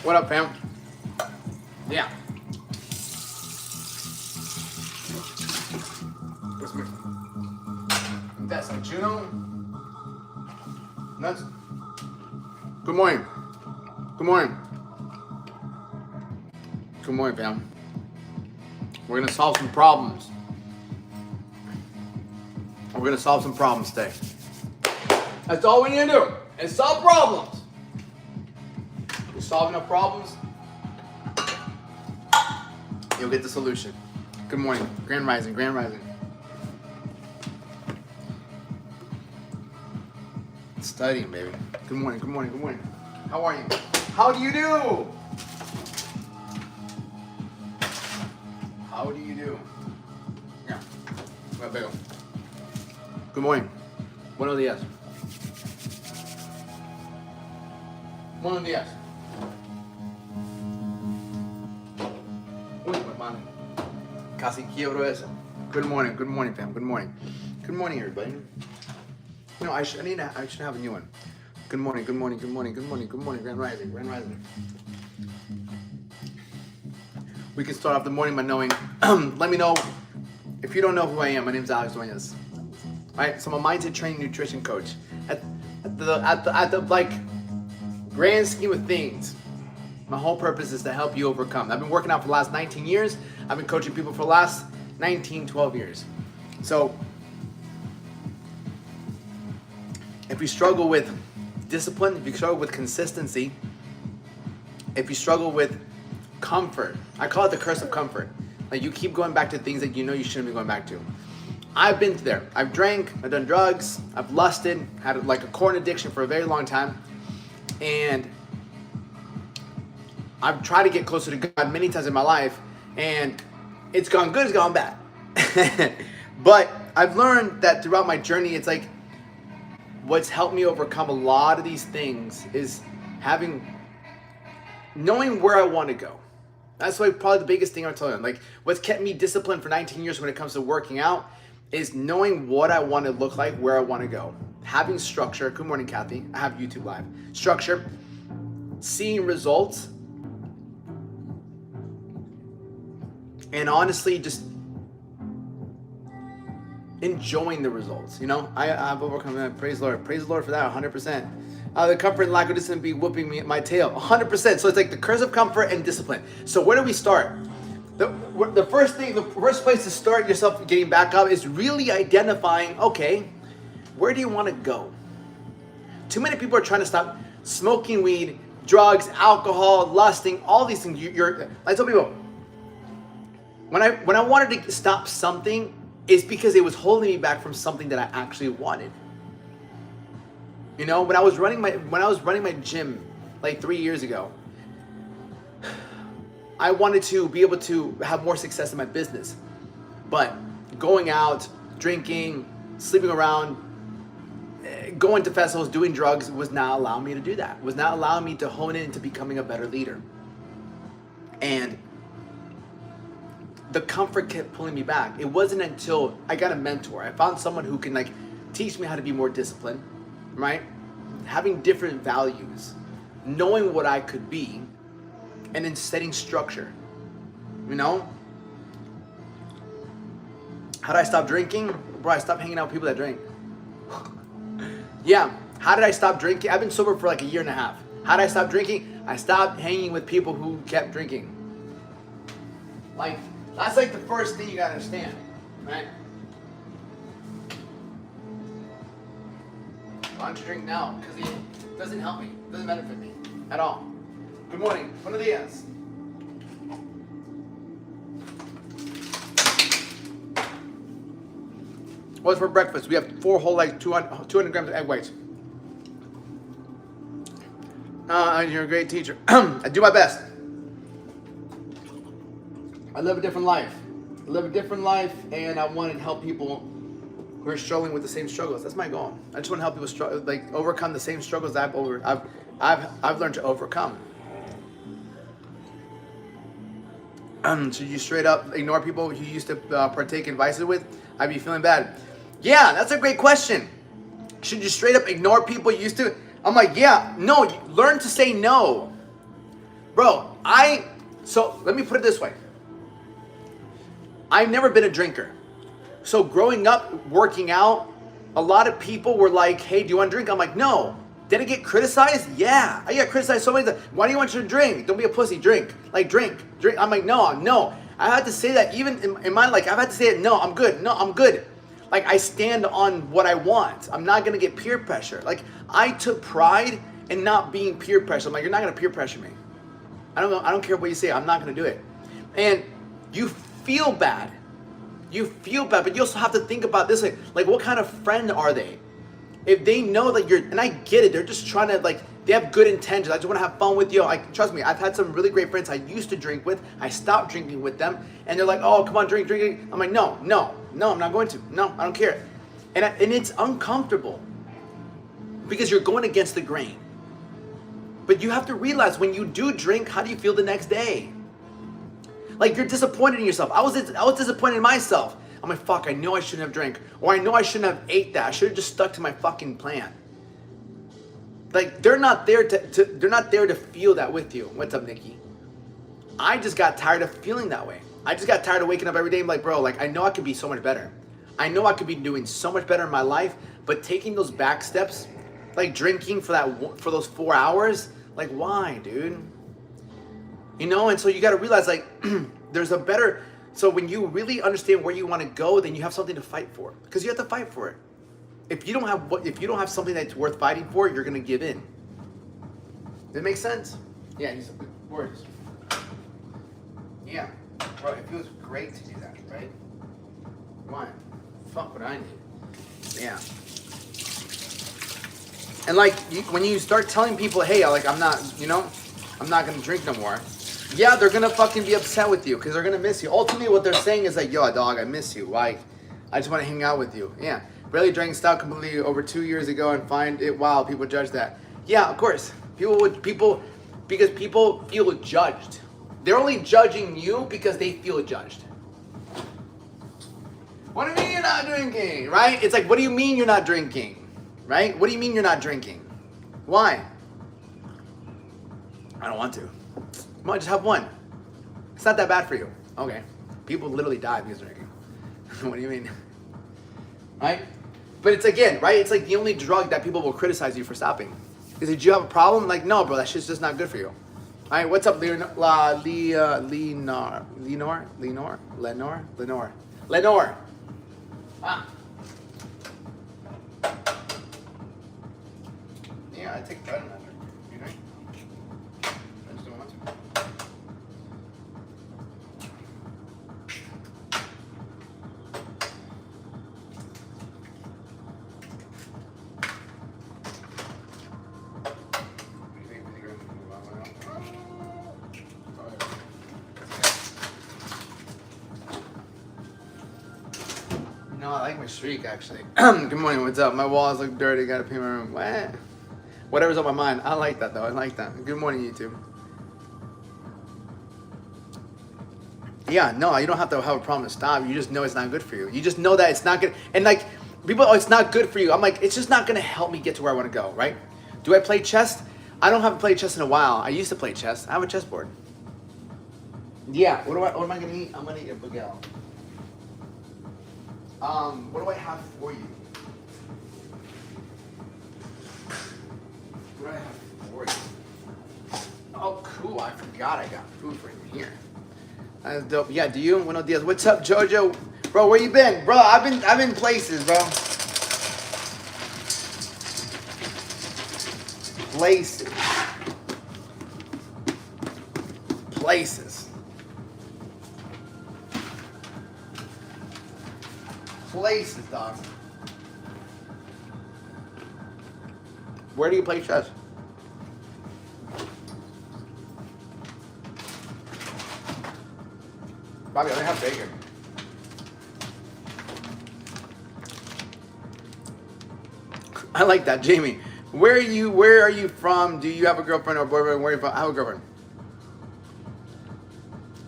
What up, fam? Yeah. What's me? That's like Juno. Nuts. Good morning. Good morning. Good morning, fam. We're gonna solve some problems. We're gonna solve some problems today. That's all we need to do, is solve problems. You solve enough problems, you'll get the solution. Good morning. Grand Rising, Grand Rising. Studying, baby. Good morning, good morning, good morning. How are you? How do you do? How do you do? Yeah. Good morning. Buenos días. Buenos días. Uy, my mano. Casi quiebro eso. Good morning, fam. Good morning. Good morning, everybody. No, I should have a new one. Good morning, good morning, good morning, good morning, good morning, Grand Rising, Grand Rising. We can start off the morning by knowing, let me know, if you don't know who I am, my name is Alex Duenas. Right, so I'm a mindset training nutrition coach. At the like grand scheme of things, my whole purpose is to help you overcome. I've been working out for the last 19 years. I've been coaching people for the last 12 years. So if you struggle with discipline, if you struggle with consistency, if you struggle with comfort, I call it the curse of comfort. Like you keep going back to things that you know you shouldn't be going back to. I've been there. I've drank, I've done drugs, I've lusted, had like a corn addiction for a very long time. And I've tried to get closer to God many times in my life, and it's gone good, it's gone bad. But I've learned that throughout my journey, it's like what's helped me overcome a lot of these things is knowing where I want to go. That's like probably the biggest thing I'm telling you. Like what's kept me disciplined for 19 years when it comes to working out is knowing what I want to look like, where I want to go. Having structure. Good morning, Kathy. I have YouTube Live. Structure. Seeing results. And honestly, just enjoying the results. You know, I've overcome that. Praise the Lord. Praise the Lord for that 100%. The comfort and lack of discipline be whooping me my tail 100%. So it's like the curse of comfort and discipline. So where do we start? The first place to start yourself getting back up is really identifying, okay, where do you want to go? Too many people are trying to stop smoking weed, drugs, alcohol, lusting, all these things. I tell people, when I wanted to stop something, it's because it was holding me back from something that I actually wanted. You know, when I was running my gym like 3 years ago, I wanted to be able to have more success in my business. But going out, drinking, sleeping around, going to festivals, doing drugs was not allowing me to do that. Was not allowing me to hone in into becoming a better leader. And the comfort kept pulling me back. It wasn't until I got a mentor. I found someone who can like teach me how to be more disciplined, right? Having different values, knowing what I could be, and then setting structure. You know? How did I stop drinking? Bro, I stopped hanging out with people that drink. Yeah. How did I stop drinking? I've been sober for like a year and a half. How did I stop drinking? I stopped hanging with people who kept drinking. Like, that's like the first thing you gotta understand, right? Why don't you drink now? Because it doesn't help me. It doesn't benefit me at all. Good morning. Buenos días. What's for breakfast? We have 4 whole eggs, 200 grams of egg whites. You're a great teacher. I do my best. I live a different life. And I want to help people who are struggling with the same struggles. That's my goal. I just want to help people overcome the same struggles I've learned to overcome. Should you straight up ignore people you used to partake in vices with? I'd be feeling bad. Yeah, that's a great question. Should you straight up ignore people you used to? I'm like, yeah, no, learn to say no. Bro, so let me put it this way. I've never been a drinker. So growing up, working out, a lot of people were like, hey, do you want to drink? I'm like, no. Did I get criticized? Yeah. I got criticized so many times. Why do you want you to drink? Don't be a pussy. Drink. Like, drink. I'm like, no. I had to say that even in my life. I've had to say it. No, I'm good. No, I'm good. Like, I stand on what I want. I'm not going to get peer pressure. Like, I took pride in not being peer pressure. I'm like, you're not going to peer pressure me. I don't care what you say. I'm not going to do it. And you feel bad. You feel bad, but you also have to think about this. Like, what kind of friend are they? If they know that and I get it, they're just trying to, like, they have good intentions. I just want to have fun with you. Trust me, I've had some really great friends I used to drink with. I stopped drinking with them, and they're like, oh, come on, drink. I'm like, no, I'm not going to. No, I don't care. And it's uncomfortable because you're going against the grain. But you have to realize when you do drink, how do you feel the next day? Like, you're disappointed in yourself. I was disappointed in myself. I'm like, fuck, I know I shouldn't have drank. Or I know I shouldn't have ate that. I should have just stuck to my fucking plan. Like, they're not there to feel that with you. What's up, Nikki? I just got tired of feeling that way. I just got tired of waking up every day and like, bro, like, I know I could be so much better. I know I could be doing so much better in my life, but taking those back steps, like drinking for those 4 hours, like, why, dude? You know, and so you got to realize, like, so when you really understand where you want to go, then you have something to fight for, because you have to fight for it. If you don't have something that's worth fighting for, you're going to give in. Does it make sense? Yeah, he's gorgeous. Yeah, bro, it feels great to do that, right? Why? Fuck what I need. Yeah. And like, when you start telling people, hey, like, I'm not going to drink no more. Yeah, they're going to fucking be upset with you because they're going to miss you. Ultimately, what they're saying is like, yo, dog, I miss you. Like, I just want to hang out with you. Yeah. Barely drank stout completely over 2 years ago and find it wild. People judge that. Yeah, of course. Because people feel judged. They're only judging you because they feel judged. What do you mean you're not drinking? Right? It's like, what do you mean you're not drinking? Right? What do you mean you're not drinking? Why? I don't want to. Come on, just have one. It's not that bad for you. Okay. People literally die because of drinking. What do you mean? Right? But it's, again, right? It's like the only drug that people will criticize you for stopping. Is, did you have a problem? Like, no, bro, that shit's just not good for you. All right, what's up, Lenore? Ah. Yeah, I take pride in that. You know? I just don't want to. No, I like my streak, actually. Good morning, what's up? My walls look dirty, gotta paint my room. What? Whatever's on my mind. I like that, though. I like that. Good morning, YouTube. Yeah, no, you don't have to have a problem to stop. You just know it's not good for you. You just know that it's not good. And, like, people, oh, it's not good for you. I'm like, it's just not going to help me get to where I want to go, right? Do I play chess? I don't have played chess in a while. I used to play chess. I have a chessboard. Yeah, what am I going to eat? I'm going to eat a baguette. What do I have for you? What do I have for you? Oh, cool. I forgot I got food for you here. That's dope. Yeah, do you? Buenos dias. What's up, Jojo? Bro, where you been? Bro, I've been places, bro. Places. Places. Places, dog. Where do you play chess? Bobby, I have bacon. I like that, Jamie. Where are you from? Do you have a girlfriend or boyfriend? Where are you from? I have a girlfriend.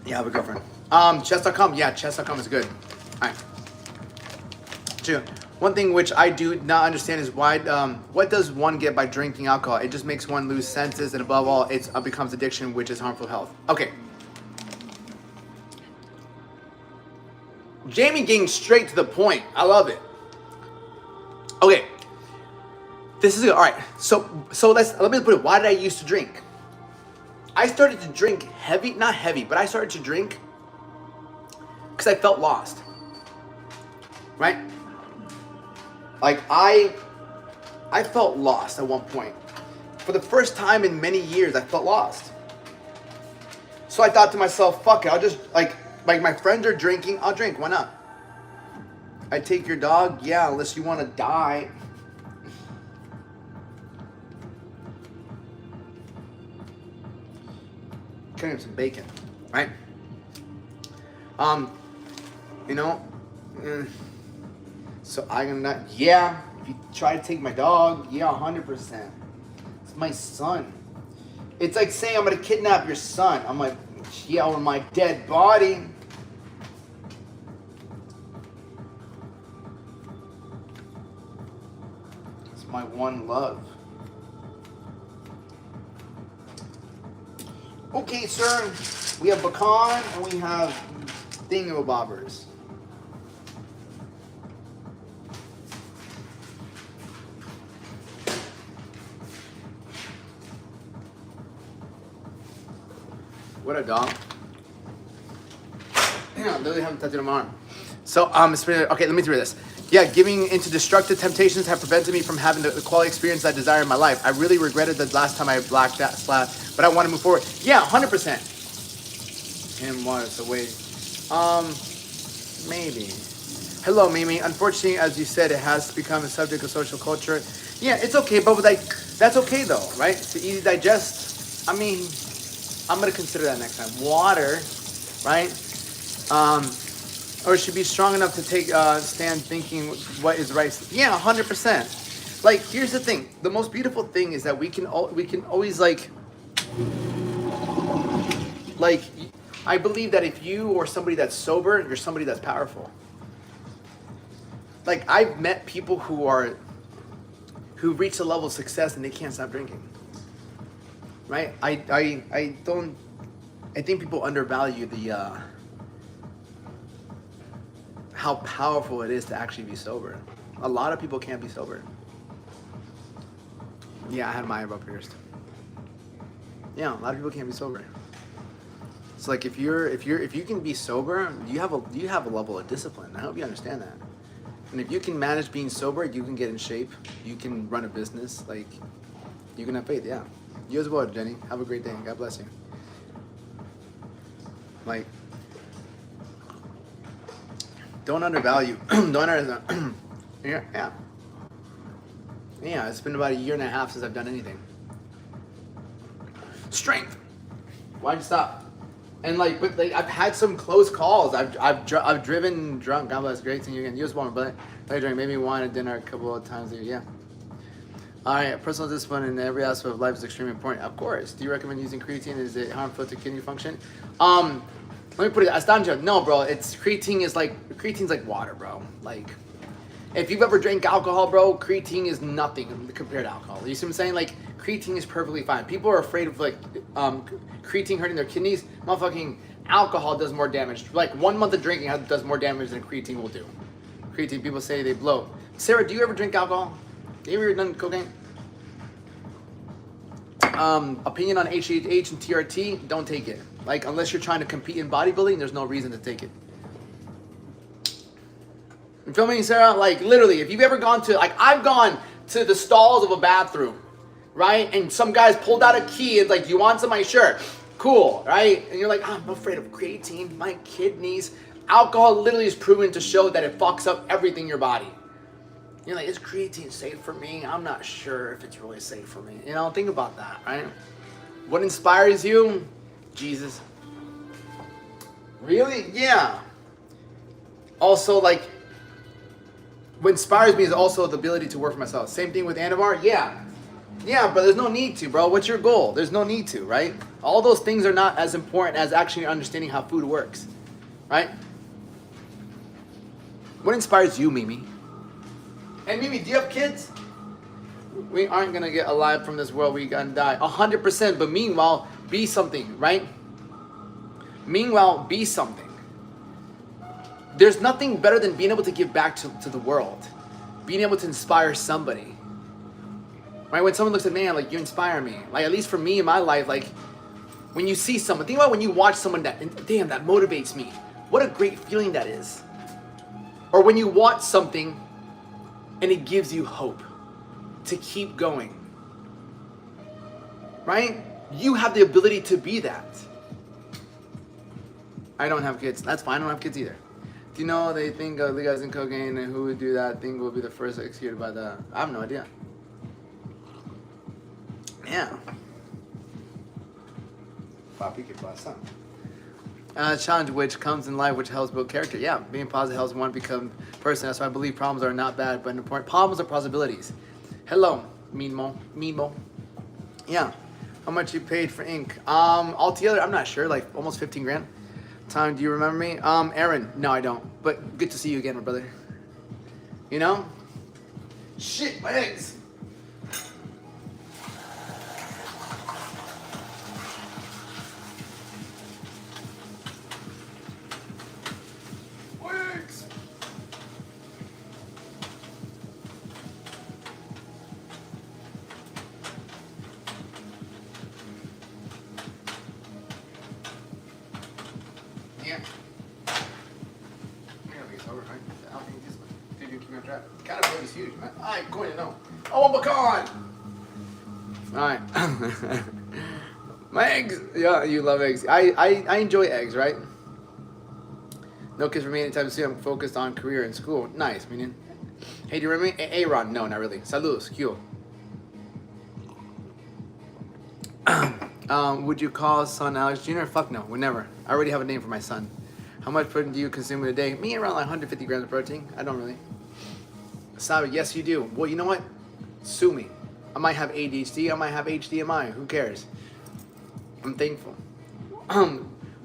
Yeah, I have a girlfriend. Chess.com. Yeah, chess.com is good. All right. One thing which I do not understand is why. What does one get by drinking alcohol? It just makes one lose senses, and above all, it becomes addiction, which is harmful to health. Okay. Jamie getting straight to the point. I love it. Okay. This is good. All right. So let me put it. Why did I used to drink? I started to drink heavy, not heavy, but I started to drink because I felt lost. Right? Like I felt lost at one point. For the first time in many years, I felt lost. So I thought to myself, fuck it, I'll just like my friends are drinking, I'll drink, why not? I take your dog, yeah, unless you want to die. Cutting up some bacon, right? You know, so I'm gonna, yeah, if you try to take my dog, yeah, 100%. It's my son. It's like saying I'm gonna kidnap your son. I'm like, yeah, over my dead body. It's my one love. Okay, sir. We have pecan and we have thingobobbers. What a dog. Yeah, I literally haven't touched it on my arm. So, okay, let me read this. Yeah, giving into destructive temptations have prevented me from having the quality experience I desire in my life. I really regretted the last time I blacked that slap, but I want to move forward. Yeah, 100%. And was away. Maybe. Hello, Mimi. Unfortunately, as you said, it has become a subject of social culture. Yeah, it's okay, but like, that's okay though, right? To easy digest. I mean, I'm gonna consider that next time. Water, right? Or should be strong enough to take stand thinking what is right. Yeah, 100%. Like, here's the thing. The most beautiful thing is that we can always like I believe that if you or somebody that's sober, you're somebody that's powerful. Like, I've met people who reach a level of success and they can't stop drinking. Right? I think people undervalue the how powerful it is to actually be sober. A lot of people can't be sober. Yeah, I had my eyebrow pierced. Yeah, a lot of people can't be sober. It's like if you can be sober, you have a level of discipline. I hope you understand that. And if you can manage being sober, you can get in shape. You can run a business. Like, you can have faith. Yeah. You as well, Jenny. Have a great day. God bless you. Like, don't undervalue. Yeah. It's been about 1.5 years since I've done anything. Strength. Why'd you stop? And like, but like, I've had some close calls. I've driven drunk. God bless. Great seeing you again. You was born, but I drank. Maybe wine at dinner a couple of times a year. Yeah. All right. Personal discipline in every aspect of life is extremely important. Of course. Do you recommend using creatine? Is it harmful to kidney function? Let me put it. Astanjo. No, bro. Creatine's like water, bro. Like, if you've ever drank alcohol, bro, creatine is nothing compared to alcohol. You see what I'm saying? Like, creatine is perfectly fine. People are afraid of like creatine hurting their kidneys. Motherfucking alcohol does more damage. Like, 1 month of drinking does more damage than creatine will do. Creatine, people say they blow. Sarah, do you ever drink alcohol? Have you ever done cocaine? Opinion on HGH and TRT, don't take it. Like, unless you're trying to compete in bodybuilding, there's no reason to take it. You feel me, Sarah? Like, literally, if you've ever gone to, like, I've gone to the stalls of a bathroom, right? And some guys pulled out a key and like, you want some of my shirt? Cool, right? And you're like, I'm afraid of creatine, my kidneys. Alcohol literally is proven to show that it fucks up everything in your body. You're like, is creatine safe for me? I'm not sure if it's really safe for me. You know, think about that, right? What inspires you? Jesus. Really? Yeah. Also, like, what inspires me is also the ability to work for myself. Same thing with Anavar. Yeah, but there's no need to, bro. What's your goal? There's no need to, right? All those things are not as important as actually understanding how food works, right? What inspires you, Mimi? And Mimi, do you have kids? We aren't gonna get alive from this world. We gonna die 100%. But meanwhile, be something, right? Meanwhile, be something. There's nothing better than being able to give back to the world, being able to inspire somebody. Right? When someone looks at me, like, you inspire me. Like, at least for me in my life, like, when you see someone, think about when you watch someone that, damn, that motivates me. What a great feeling that is. Or when you watch something and it gives you hope to keep going. Right? You have the ability to be that. I don't have kids. That's fine. I don't have kids either. Do you know they think legalizing cocaine and who would do that thing will be the first executed by the... I have no idea. Yeah. Papi, que pasa? Challenge which comes in life, which helps build character. Yeah, being positive helps one become person. That's why I believe problems are not bad, but important. Problems are possibilities. Hello, Meanmo. Yeah. How much you paid for ink? Altogether, I'm not sure. Like almost 15 grand. Tom, do you remember me? Aaron. No, I don't. But good to see you again, my brother. You know? Shit, my eggs. Yeah. It's over, right? I don't think this one. Dude, you keep me on track. Caterpillar is huge, man. Alright, go ahead, no. Oh, pecan! Alright. My eggs. Yeah, you love eggs. I enjoy eggs, right? No kids for me anytime soon. I'm focused on career and school. Nice, meaning. Hey, do you remember me? Aaron. No, not really. Saludos. Q. Would you call son Alex Jr.? Fuck no, would never. I already have a name for my son. How much protein do you consume in a day? Me, around like 150 grams of protein. I don't really. Sabi, yes you do. Well, you know what? Sue me. I might have ADHD, I might have HDMI. Who cares? I'm thankful.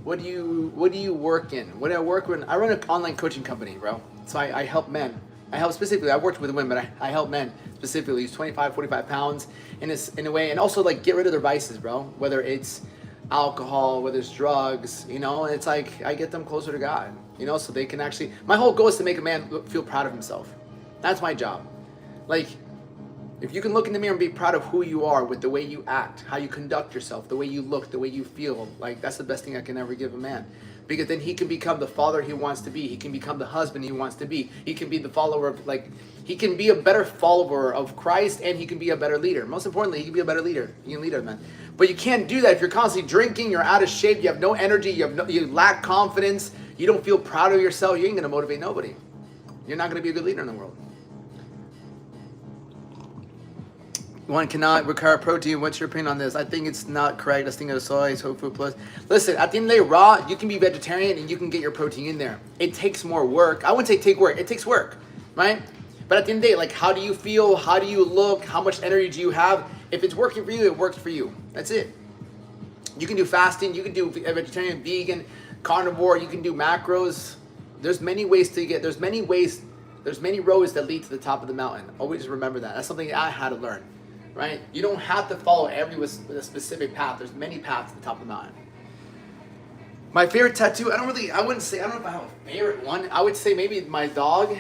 What do you work in? What do I work in? I run an online coaching company, bro. So I help men. I help specifically, I worked with women, but I help men specifically. Use 25, 45 pounds in a way, and also like get rid of their vices, bro. Whether it's alcohol, whether it's drugs, you know, and it's like I get them closer to God, you know, so they can actually, my whole goal is to make a man feel proud of himself. That's my job. Like, if you can look in the mirror and be proud of who you are with the way you act, how you conduct yourself, the way you look, the way you feel, like that's the best thing I can ever give a man. Because then he can become the father he wants to be. He can become the husband he wants to be. He can be the follower of, like, he can be a better follower of Christ, and he can be a better leader. Most importantly, he can be a better leader. You can lead a man. But you can't do that if you're constantly drinking, you're out of shape, you have no energy, you lack confidence, you don't feel proud of yourself, you ain't gonna motivate nobody. You're not gonna be a good leader in the world. One cannot require protein. What's your opinion on this? I think it's not correct. I think of soy, tofu plus. Listen, at the end of the day, raw, you can be vegetarian and you can get your protein in there. It takes more work. I wouldn't say take work. It takes work, right? But at the end of the day, like, how do you feel? How do you look? How much energy do you have? If it's working for you, it works for you. That's it. You can do fasting. You can do vegetarian, vegan, carnivore. You can do macros. There's many ways to get. There's many roads that lead to the top of the mountain. Always remember that. That's something I had to learn. Right? You don't have to follow every specific path. There's many paths to the top of the mountain. My favorite tattoo, I don't know if I have a favorite one. I would say maybe my dog,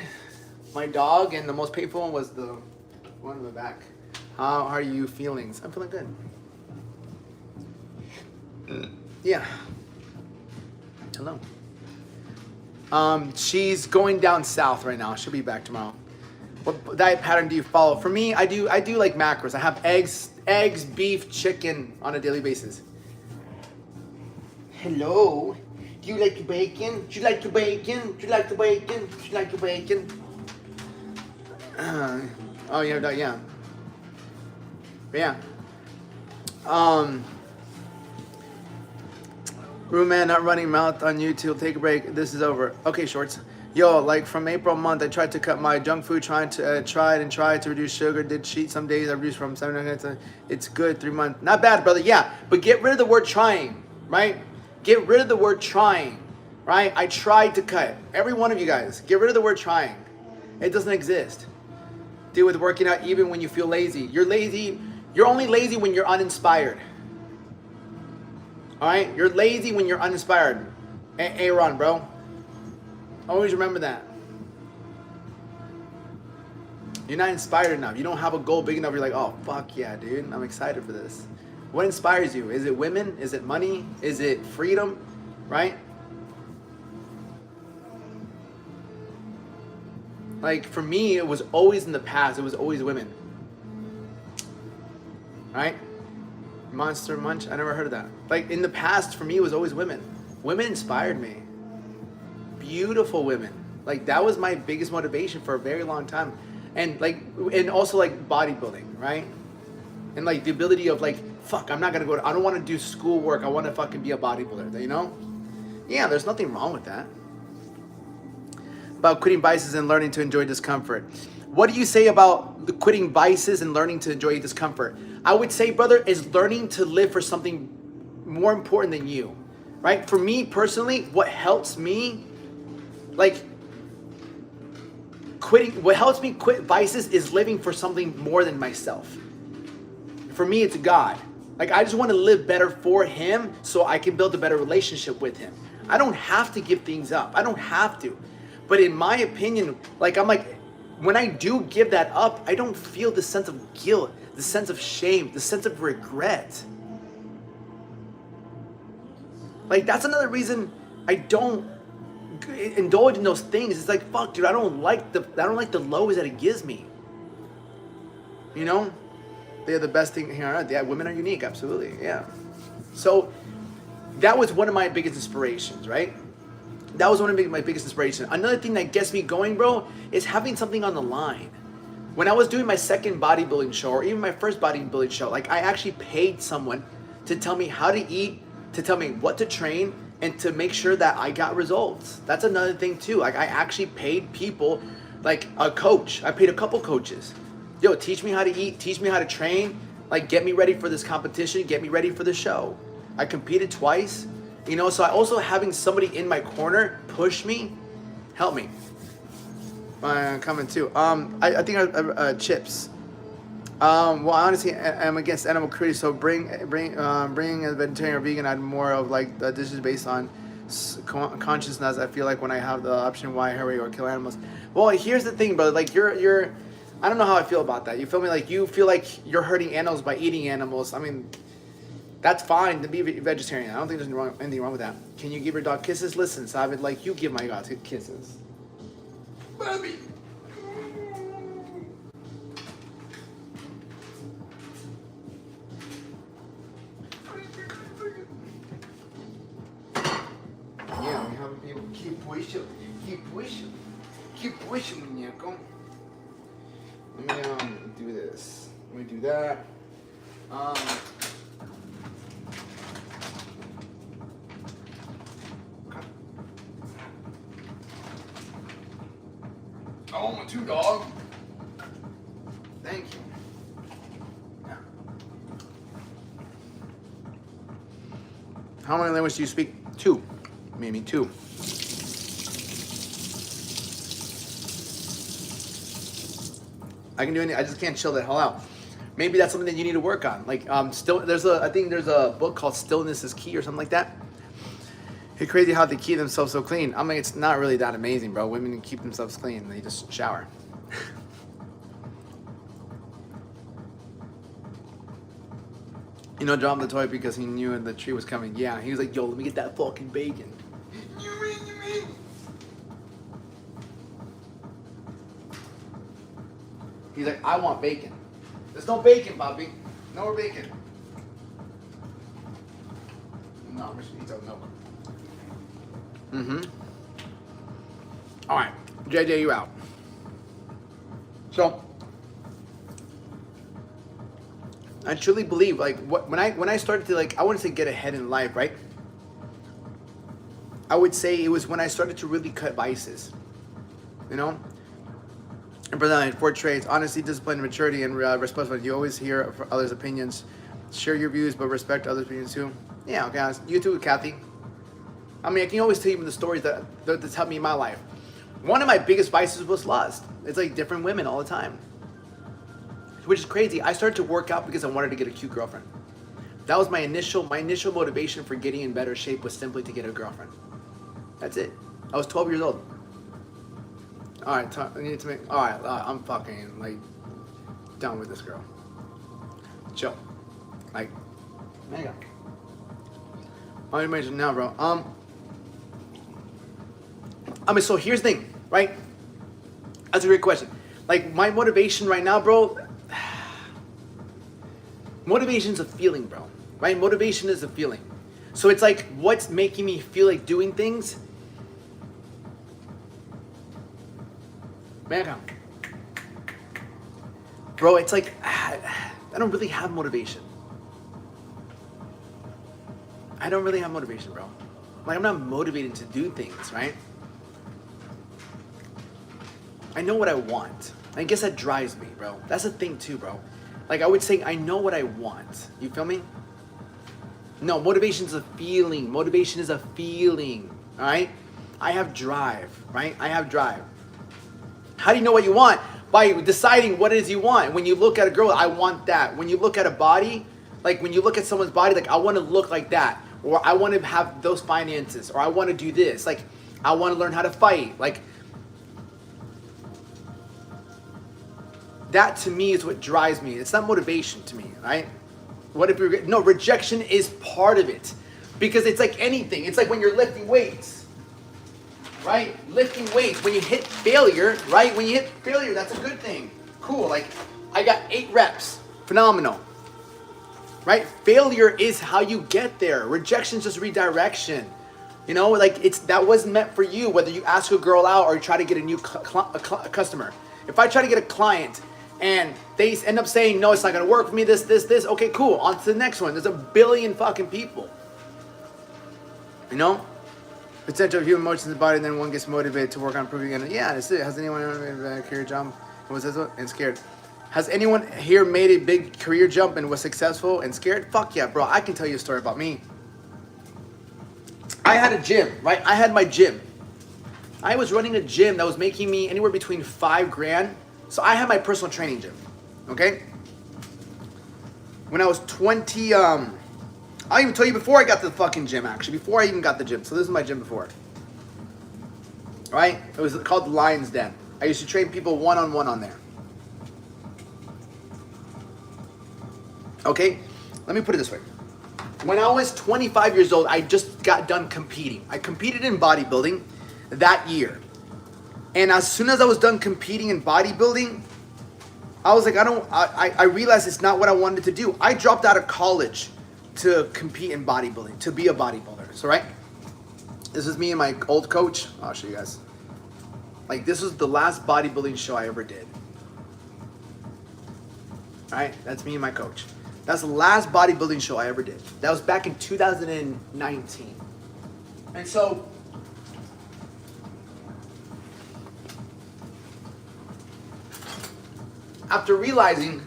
and the most painful one was the one in the back. How are you feeling? I'm feeling good. Yeah. Hello. She's going down south right now. She'll be back tomorrow. What diet pattern do you follow? For me, I do like macros. I have eggs, beef, chicken on a daily basis. Hello. Do you like the bacon? Do you like the bacon? Do you like the bacon? Do you like the bacon? Oh yeah, yeah. Yeah. Room not running mouth on YouTube. Take a break. This is over. Okay, shorts. Yo, like from April month, I tried to cut my junk food, tried to reduce sugar, did cheat some days, I reduced from 700 to, it's good, 3 months. Not bad, brother, yeah, but get rid of the word trying, right? Get rid of the word trying, right? I tried to cut. Every one of you guys, get rid of the word trying. It doesn't exist. deal with working out even when you feel lazy. You're lazy. You're only lazy when you're uninspired. All right? You're lazy when you're uninspired. Aaron, bro. Always remember that. You're not inspired enough. You don't have a goal big enough. You're like, oh, fuck yeah, dude. I'm excited for this. What inspires you? Is it women? Is it money? Is it freedom? Right? Like, for me, it was always in the past. It was always women. Right? Monster Munch? I never heard of that. Like, in the past, for me, it was always women. Women inspired me. Beautiful women. Like, that was my biggest motivation for a very long time. And also bodybuilding, right? And like the ability of like, fuck, I don't want to do school work. I want to fucking be a bodybuilder, you know? Yeah, there's nothing wrong with that. About quitting vices and learning to enjoy discomfort. What do you say about the quitting vices and learning to enjoy discomfort? I would say, brother, is learning to live for something more important than you, right? For me personally, what helps me, what helps me quit vices is living for something more than myself. For me, it's God. Like, I just want to live better for Him so I can build a better relationship with Him. I don't have to give things up. I don't have to. But in my opinion, when I do give that up, I don't feel the sense of guilt, the sense of shame, the sense of regret. Like, that's another reason I don't indulge in those things. It's like, fuck, dude, I don't like the lows that it gives me. You know? They're the best thing here on earth. Yeah, women are unique, absolutely. Yeah. So that was one of my biggest inspirations, right? That was one of my biggest inspirations. Another thing that gets me going, bro, is having something on the line. When I was doing my second bodybuilding show, or even my first bodybuilding show, like, I actually paid someone to tell me how to eat, to tell me what to train, and to make sure that I got results. That's another thing too. Like, I actually paid people, like a coach. I paid a couple coaches. Yo, teach me how to eat, teach me how to train, like, get me ready for this competition, get me ready for the show. I competed twice, you know, so I also having somebody in my corner push me, help me. Coming too. I think chips. Well, honestly, I'm against animal cruelty, so bring a vegetarian or vegan. I'd more of like the dishes based on consciousness. I feel like when I have the option, why hurry or kill animals? Well, here's the thing, brother. Like, you're. I don't know how I feel about that. You feel me? Like, you feel like you're hurting animals by eating animals. I mean, that's fine to be vegetarian. I don't think there's anything wrong with that. Can you give your dog kisses? Listen, Savid, like, you give my dog kisses. Baby. Yeah, we have people keep pushing, muñeco. Let me do this. Let me do that. Oh, my two dog. Thank you. Yeah. How many languages do you speak? 2. Maybe 2. I can do anything. I just can't chill the hell out. Maybe that's something that you need to work on. Like, I think there's a book called Stillness is Key or something like that. It's crazy how they keep themselves so clean. I mean, it's not really that amazing, bro. Women keep themselves clean. They just shower. You know, dropped the toy because he knew the tree was coming. Yeah, he was like, yo, let me get that fucking bacon. You mean? He's like, I want bacon. There's no bacon, Bobby. No more bacon. No, I'm just gonna eat that milk. All right, JJ, you out. So, I truly believe, like, when I started to, like, I wouldn't say get ahead in life, right? I would say it was when I started to really cut vices, you know? And for that, 4 traits: honesty, discipline, maturity, and responsibility. You always hear others' opinions. Share your views, but respect others' opinions too. Yeah, okay, you too, Kathy. I mean, I can always tell you the stories that's helped me in my life. One of my biggest vices was lust. It's like different women all the time. which is crazy. I started to work out because I wanted to get a cute girlfriend. That was my initial motivation for getting in better shape, was simply to get a girlfriend. That's it. I was 12 years old. All right, I need to make. All right, I'm fucking like done with this girl. Chill. Like, mega. I'm imagine now, bro. I mean, so here's the thing, right? That's a great question. Like, my motivation right now, bro. Motivation's a feeling, bro. Right? Motivation is a feeling. So it's like, what's making me feel like doing things? Man, bro, it's like, I don't really have motivation. I don't really have motivation, bro. Like, I'm not motivated to do things, right? I know what I want. I guess that drives me, bro. That's the thing too, bro. Like, I would say I know what I want. You feel me? No, motivation is a feeling. Motivation is a feeling, all right? I have drive, right? I have drive. How do you know what you want? By deciding what it is you want. When you look at a girl, I want that. When you look at a body, like when you look at someone's body, like I want to look like that. Or I want to have those finances. Or I want to do this. Like, I want to learn how to fight. Like, that to me is what drives me. It's not motivation to me, right? What if you're, no, rejection is part of it. Because it's like anything. It's like when you're lifting weights, right? Lifting weights, when you hit failure, right? When you hit failure, that's a good thing. Cool, like I got 8 reps, phenomenal. Right? Failure is how you get there. Rejection is just redirection. You know, like that wasn't meant for you, whether you ask a girl out or you try to get a new customer. If I try to get a client and they end up saying, no, it's not going to work for me, this, okay, cool, on to the next one. There's a billion fucking people. You know? Potential of human emotions in the body, and then one gets motivated to work on improving it. Yeah, that's it. Has anyone ever made a career jump and was and scared? Has anyone here made a big career jump and was successful and scared? Fuck yeah, bro. I can tell you a story about me. I had a gym, right? I had my gym. I was running a gym that was making me anywhere between $5,000. So I had my personal training gym, okay? When I was 20, I'll even tell you before I got to the fucking gym, actually. Before I even got the gym. So this is my gym before. Right? It was called the Lion's Den. I used to train people one-on-one on there. Okay? Let me put it this way. When I was 25 years old, I just got done competing. I competed in bodybuilding that year. And as soon as I was done competing in bodybuilding, I was like, I realized it's not what I wanted to do. I dropped out of college to compete in bodybuilding, to be a bodybuilder. So, right? This is me and my old coach. I'll show you guys. Like, this was the last bodybuilding show I ever did. All right? That's me and my coach. That's the last bodybuilding show I ever did. That was back in 2019. And so, after realizing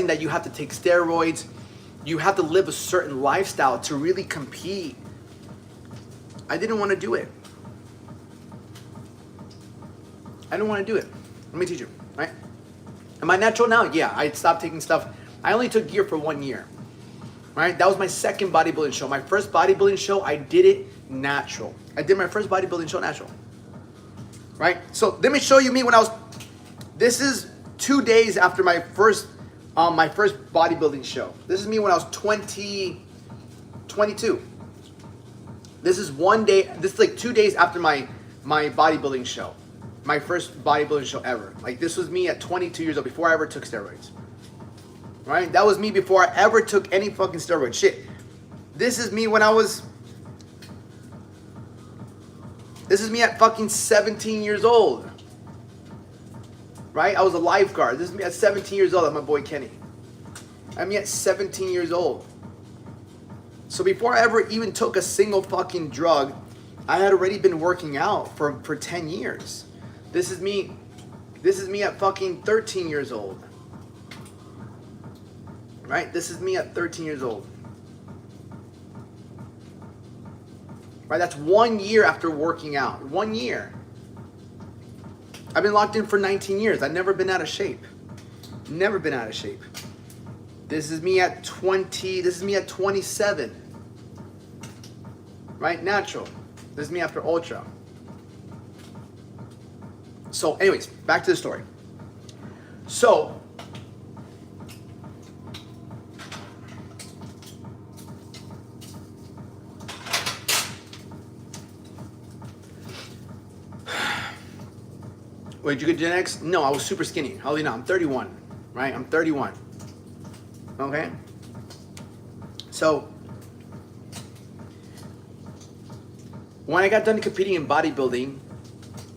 that you have to take steroids, you have to live a certain lifestyle to really compete, I didn't want to do it. I didn't want to do it. Let me teach you, right? Am I natural now? Yeah, I stopped taking stuff. I only took gear for 1 year, right? That was my second bodybuilding show. My first bodybuilding show, I did it natural. I did my first bodybuilding show natural, right? So let me show you me when I was, this is 2 days after my first bodybuilding show. This is me when I was 22. This is 1 day, this is like 2 days after my bodybuilding show. My first bodybuilding show ever. Like, this was me at 22 years old, before I ever took steroids. Right? That was me before I ever took any fucking steroids. Shit. This is me when I was, this is me at fucking 17 years old. Right? I was a lifeguard. This is me at 17 years old. I'm my boy Kenny. I'm me at 17 years old. So before I ever even took a single fucking drug, I had already been working out for 10 years. This is me at fucking 13 years old. Right? This is me at 13 years old. Right? That's 1 year after working out. 1 year. I've been locked in for 19 years. I've never been out of shape. Never been out of shape. This is me at 20. This is me at 27. Right? Natural. This is me after Ultra. So anyways, back to the story. So wait, did you get genetics? No, I was super skinny. How old are you now? I'm 31, right? I'm 31. Okay? So, when I got done competing in bodybuilding,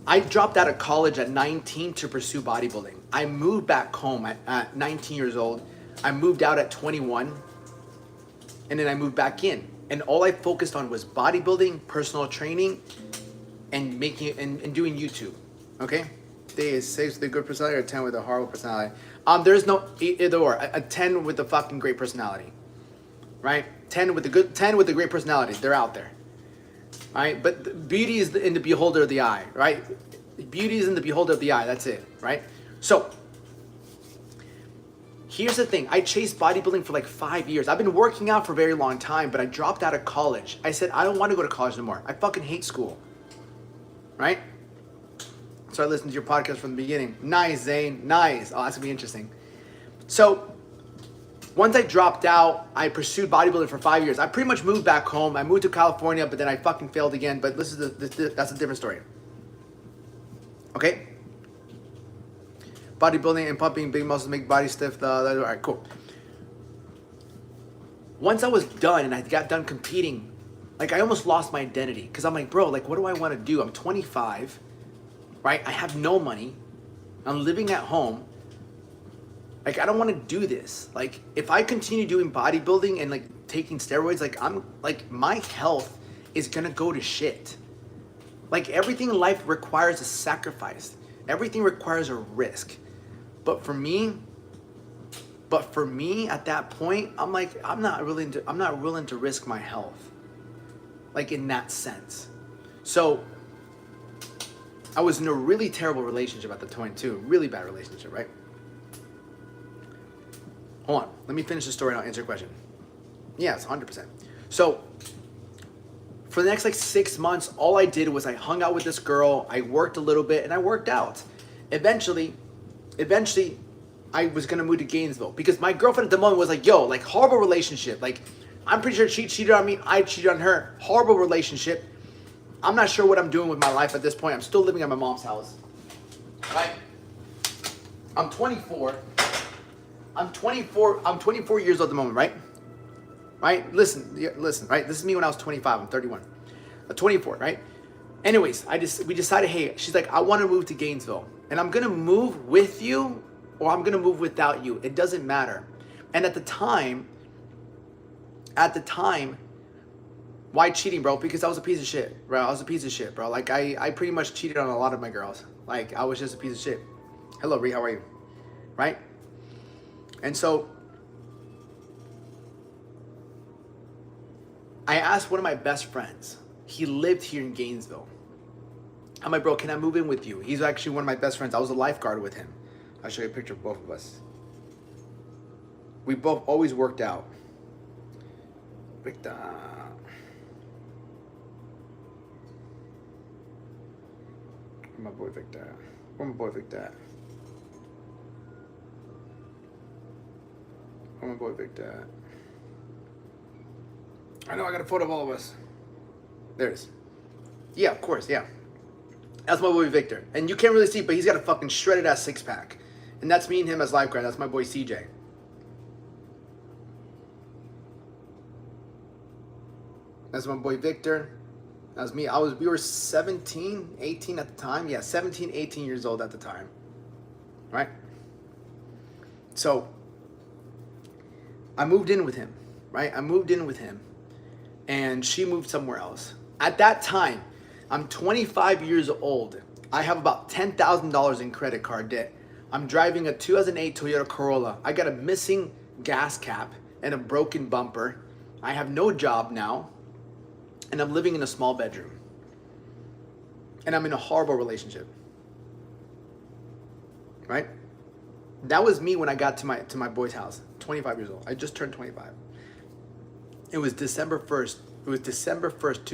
I dropped out of college at 19 to pursue bodybuilding. I moved back home at 19 years old. I moved out at 21, and then I moved back in. And all I focused on was bodybuilding, personal training, and making and doing YouTube. Okay? They is 6 with a good personality or a 10 with a horrible personality. There's no either or. A 10 with a fucking great personality, right? 10 with a great personality. They're out there, right? But beauty is in the beholder of the eye, right? Beauty is in the beholder of the eye. That's it, right? So here's the thing. I chased bodybuilding for like 5 years. I've been working out for a very long time, but I dropped out of college. I said I don't want to go to college anymore. I fucking hate school, right? So I listened to your podcast from the beginning. Nice, Zane. Nice. Oh, that's gonna be interesting. So once I dropped out, I pursued bodybuilding for 5 years. I pretty much moved back home. I moved to California, but then I fucking failed again. But that's a different story. Okay? Bodybuilding and pumping big muscles make body stiff. All right, cool. Once I was done and I got done competing, like I almost lost my identity. Because I'm like, bro, like what do I want to do? I'm 25. Right? I have no money. I'm living at home. Like, I don't want to do this. Like, if I continue doing bodybuilding and like taking steroids, like my health is gonna go to shit. Like, everything in life requires a sacrifice. Everything requires a risk. But for me at that point, I'm like, I'm not willing to risk my health. Like, in that sense. So I was in a really terrible relationship at the time too. Really bad relationship, right? Hold on. Let me finish the story and I'll answer your question. Yes, 100%. So for the next like 6 months, all I did was I hung out with this girl. I worked a little bit and I worked out. Eventually, I was going to move to Gainesville because my girlfriend at the moment was like, yo, like horrible relationship. Like, I'm pretty sure she cheated on me. I cheated on her. Horrible relationship. I'm not sure what I'm doing with my life at this point. I'm still living at my mom's house. Right? I'm 24. I'm 24 years old at the moment, right? Right? Listen, right? This is me when I was 25. I'm 31. 24, right? Anyways, we decided, hey, she's like, I want to move to Gainesville. And I'm going to move with you or I'm going to move without you. It doesn't matter. And at the time, why cheating, bro? Because I was a piece of shit, bro. I was a piece of shit, bro. Like, I pretty much cheated on a lot of my girls. Like, I was just a piece of shit. Hello, Ree, how are you? Right? And so, I asked one of my best friends. He lived here in Gainesville. I'm like, bro, can I move in with you? He's actually one of my best friends. I was a lifeguard with him. I'll show you a picture of both of us. We both always worked out. Victor. My boy Victor. Where my boy Victor? Where my boy Victor? I know I got a photo of all of us. There it is. Yeah, of course, yeah. That's my boy Victor. And you can't really see, but he's got a fucking shredded ass 6-pack. And that's me and him as lifeguard. That's my boy CJ. That's my boy Victor. That was me. We were 17, 18 at the time. Yeah, 17, 18 years old at the time. Right? So, I moved in with him. Right? I moved in with him. And she moved somewhere else. At that time, I'm 25 years old. I have about $10,000 in credit card debt. I'm driving a 2008 Toyota Corolla. I got a missing gas cap and a broken bumper. I have no job now. And I'm living in a small bedroom. And I'm in a horrible relationship. right? That was me when I got to my boy's house, 25 years old. I just turned 25. It was December 1st. It was December 1st,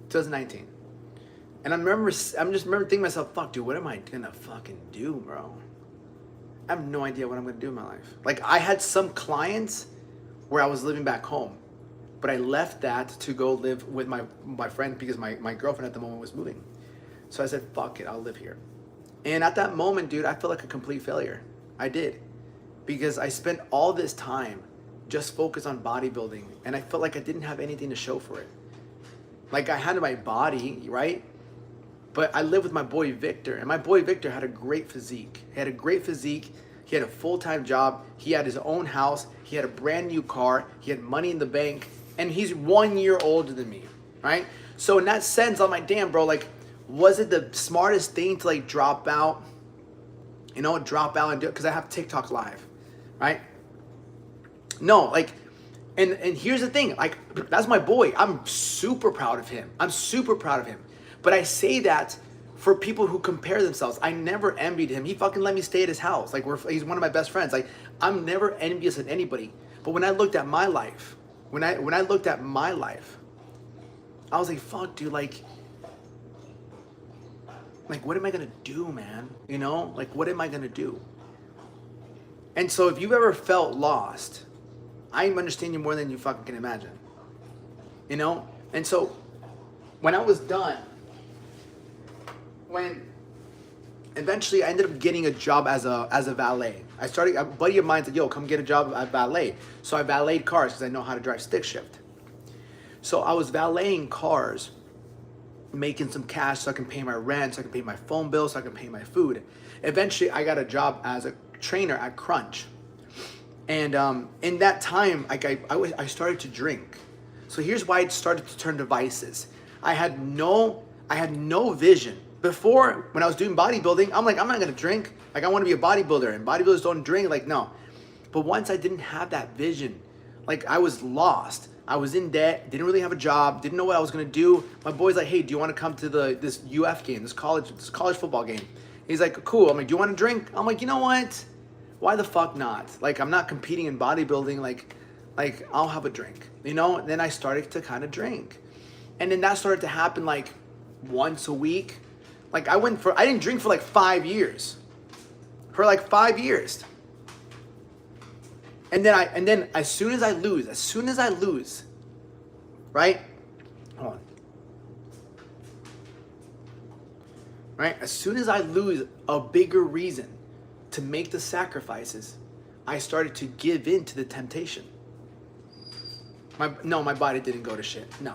2019. And I just remember thinking to myself, fuck, dude, what am I gonna fucking do, bro? I have no idea what I'm gonna do in my life. Like, I had some clients where I was living back home, but I left that to go live with my friend because my girlfriend at the moment was moving. So I said, fuck it, I'll live here. And at that moment, dude, I felt like a complete failure. I did. Because I spent all this time just focused on bodybuilding, and I felt like I didn't have anything to show for it. Like, I had my body, right? But I lived with my boy Victor, and my boy Victor had a great physique. He had a great physique. He had a full-time job. He had his own house. He had a brand new car. He had money in the bank, and he's 1 year older than me, right? So in that sense, I'm like, damn, bro, like, was it the smartest thing to like drop out? You know, drop out and do it because I have TikTok live, right? No, like, and here's the thing, like, that's my boy. I'm super proud of him. I'm super proud of him. But I say that for people who compare themselves. I never envied him. He fucking let me stay at his house. Like, he's one of my best friends. Like, I'm never envious of anybody. But when I looked at my life, when I looked at my life, I was like, fuck, dude, like, what am I gonna do, man? You know, like, what am I gonna do? And so if you've ever felt lost, I understand you more than you fucking can imagine. You know? And so when I was done, when eventually I ended up getting a job as a valet. A buddy of mine said, yo, come get a job at valet. So I valeted cars because I know how to drive stick shift. So I was valeting cars, making some cash so I can pay my rent, so I can pay my phone bill, so I can pay my food. Eventually, I got a job as a trainer at Crunch. And in that time, I started to drink. So here's why it started to turn to vices. I had no vision. Before, when I was doing bodybuilding, I'm like, I'm not gonna drink. Like, I wanna be a bodybuilder, and bodybuilders don't drink, like, no. But once I didn't have that vision, like, I was lost. I was in debt, didn't really have a job, didn't know what I was gonna do. My boy's like, hey, do you wanna come to this UF game, this college football game? He's like, cool. I'm like, do you wanna drink? I'm like, you know what? Why the fuck not? Like, I'm not competing in bodybuilding, like I'll have a drink, you know? And then I started to kind of drink. And then that started to happen like once a week. Like, I didn't drink for like 5 years. For like 5 years. And then as soon as I lose, right? Hold on. Right? As soon as I lose a bigger reason to make the sacrifices, I started to give in to the temptation. My body didn't go to shit. No.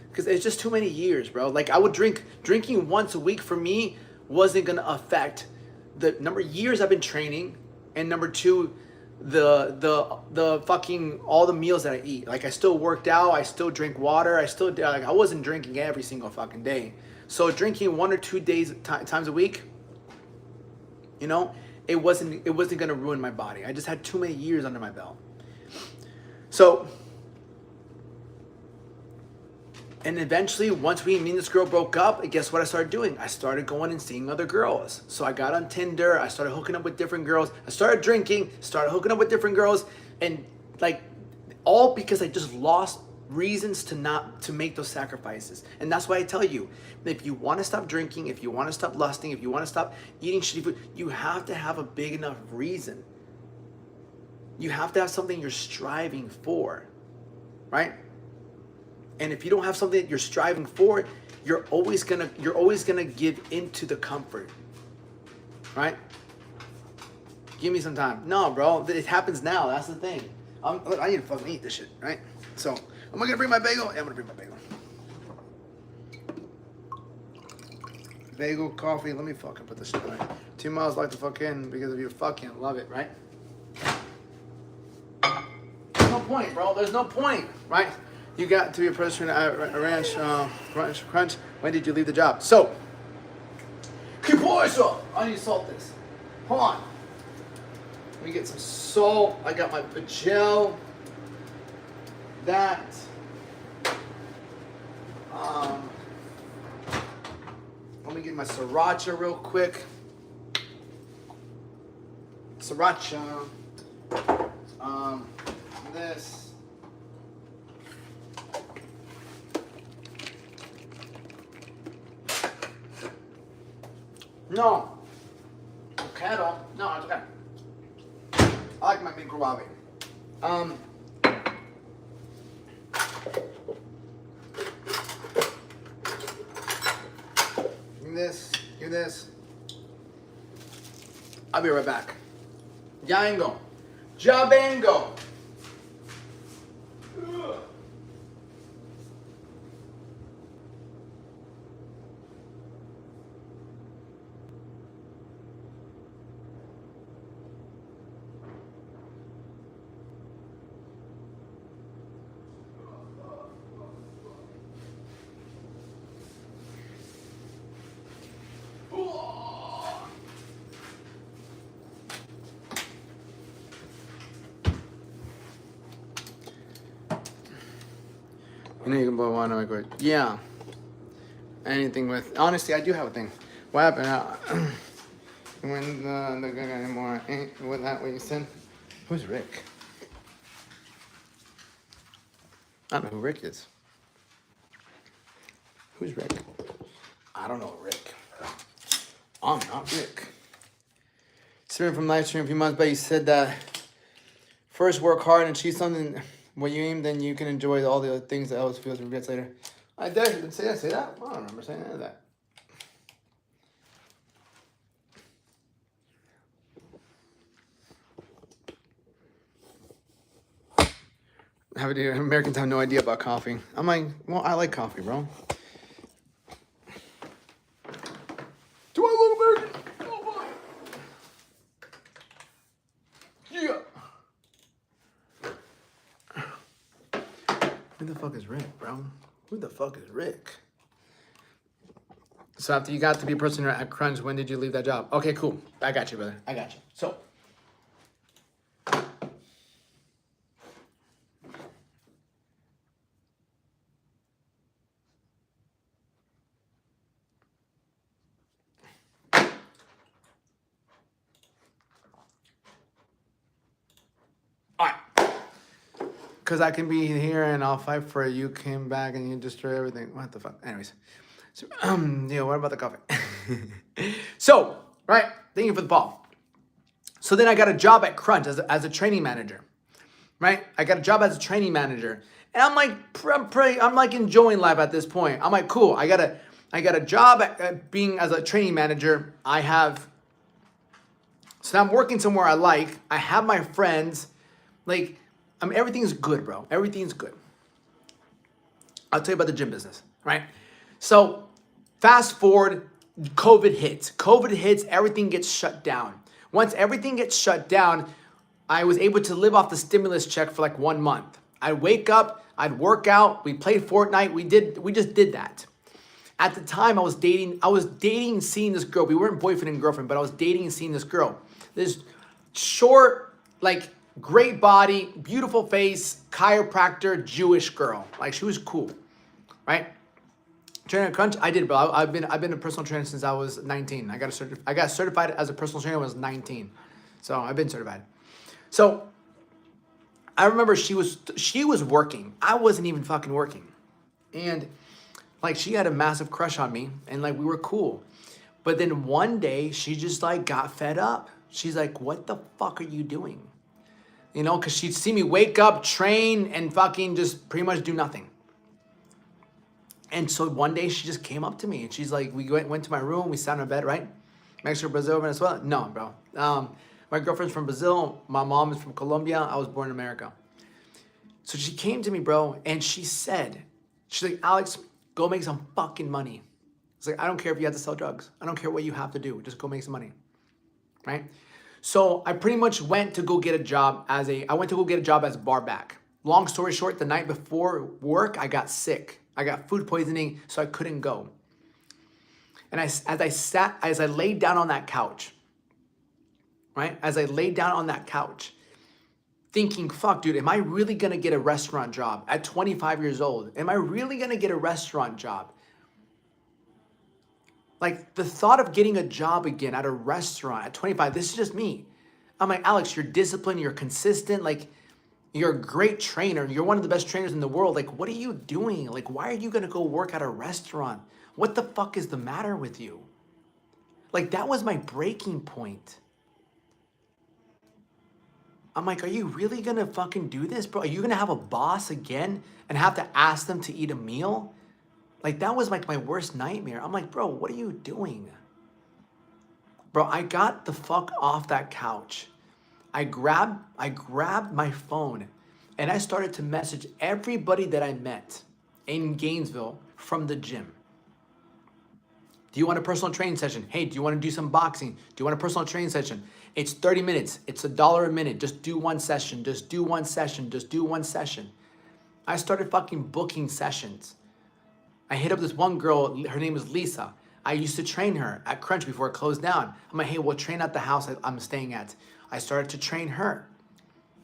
Because it's just too many years, bro. Like, I would drinking once a week for me wasn't gonna affect the number of years I've been training, and number two, the fucking all the meals that I eat. Like, I still worked out, I still drink water, I wasn't drinking every single fucking day. So drinking 1 or 2 times a week, you know, it wasn't gonna ruin my body. I just had too many years under my belt. So, and eventually, once me and this girl broke up, guess what I started doing? I started going and seeing other girls. So I got on Tinder, I started hooking up with different girls, I started drinking, started hooking up with different girls, and like, all because I just lost reasons to make those sacrifices. And that's why I tell you, if you want to stop drinking, if you want to stop lusting, if you want to stop eating shitty food, you have to have a big enough reason. You have to have something you're striving for, right? And if you don't have something that you're striving for, you're always gonna give into the comfort, right? Give me some time. No, bro, it happens now. That's the thing. I need to fucking eat this shit, right? So, am I gonna bring my bagel? Yeah, I'm gonna bring my bagel. Bagel, coffee. Let me fucking put this shit away. 2 miles like to fuck in because of you. Fucking love it, right? There's no point, bro. There's no point, right? You got to be a person at Ranch Crunch. When did you leave the job? So, keep voice up. I need to salt this. Hold on. Let me get some salt. I got my Pagel. That. Let me get my sriracha real quick. sriracha. This. No. Kettle. No, it's okay. I like my microwave. Give this. I'll be right back. Yango. Jabango. You know you can put one on my Yeah. Anything with honestly, I do have a thing. What happened? When the guy got more with that what you said? Who's Rick? I don't know who Rick is. Who's Rick? I don't know Rick. I'm not Rick. Streaming from live stream a few months back, you said that first work hard and achieve something when you aim, then you can enjoy all the other things that always feels regrets later. I did say that. I don't remember saying any of that. Americans have no idea about coffee. I'm like, well, I like coffee, bro. Do I love American? Oh my. Yeah. Who the fuck is Rick, bro? Who the fuck is Rick? So after you got to be a person at Crunch, when did you leave that job? Okay, cool. I got you, brother. I got you. So. Because I can be here and I'll fight for it. You came back and you destroy everything. What the fuck? Anyways. So, what about the coffee? So, right. Thank you for the ball. So then I got a job at Crunch as a training manager. Right? I got a job as a training manager. And I'm like, I'm like enjoying life at this point. I'm like, cool. I got a job at being as a training manager. So now I'm working somewhere I like. I have my friends. Like, everything's good, bro. Everything's good. I'll tell you about the gym business, right? So fast forward, COVID hits. COVID hits, everything gets shut down. Once everything gets shut down, I was able to live off the stimulus check for like 1 month. I'd wake up, I'd work out, we played Fortnite, we just did that. At the time I was dating and seeing this girl. We weren't boyfriend and girlfriend, but I was dating and seeing this girl. This short, like, great body, beautiful face, chiropractor, Jewish girl. Like, she was cool, right? Training at Crunch, I did, bro. I've been a personal trainer since I was 19. I got certified as a personal trainer when I was 19. So I've been certified. So I remember she was working. I wasn't even fucking working. And like, she had a massive crush on me and like we were cool. But then one day she just like got fed up. She's like, what the fuck are you doing? You know, because she'd see me wake up, train, and fucking just pretty much do nothing. And so one day she just came up to me and she's like, we went to my room, we sat in a bed, right? Mexico, Brazil, Venezuela? No, bro. My girlfriend's from Brazil. My mom is from Colombia. I was born in America. So she came to me, bro, and she's like, Alex, go make some fucking money. It's like, I don't care if you have to sell drugs. I don't care what you have to do. Just go make some money, right? So I pretty much went to go get a job as a bar back. Long story short, the night before work, I got sick. I got food poisoning, so I couldn't go. And as I laid down on that couch, right? As I laid down on that couch, thinking, fuck, dude, am I really gonna get a restaurant job at 25 years old? Am I really gonna get a restaurant job? Like, the thought of getting a job again at a restaurant at 25, this is just me. I'm like, Alex, you're disciplined, you're consistent, like you're a great trainer. You're one of the best trainers in the world. Like, what are you doing? Like, why are you gonna go work at a restaurant? What the fuck is the matter with you? Like, that was my breaking point. I'm like, are you really gonna fucking do this, bro? Are you gonna have a boss again and have to ask them to eat a meal? Like, that was like my worst nightmare. I'm like, bro, what are you doing? Bro, I got the fuck off that couch. I grabbed my phone and I started to message everybody that I met in Gainesville from the gym. Do you want a personal training session? Hey, do you want to do some boxing? Do you want a personal training session? It's 30 minutes. It's $1 a minute. Just do one session. Just do one session. Just do one session. I started fucking booking sessions. I hit up this one girl. Her name is Lisa. I used to train her at Crunch before it closed down. I'm like, hey, we'll train at the house I'm staying at. I started to train her.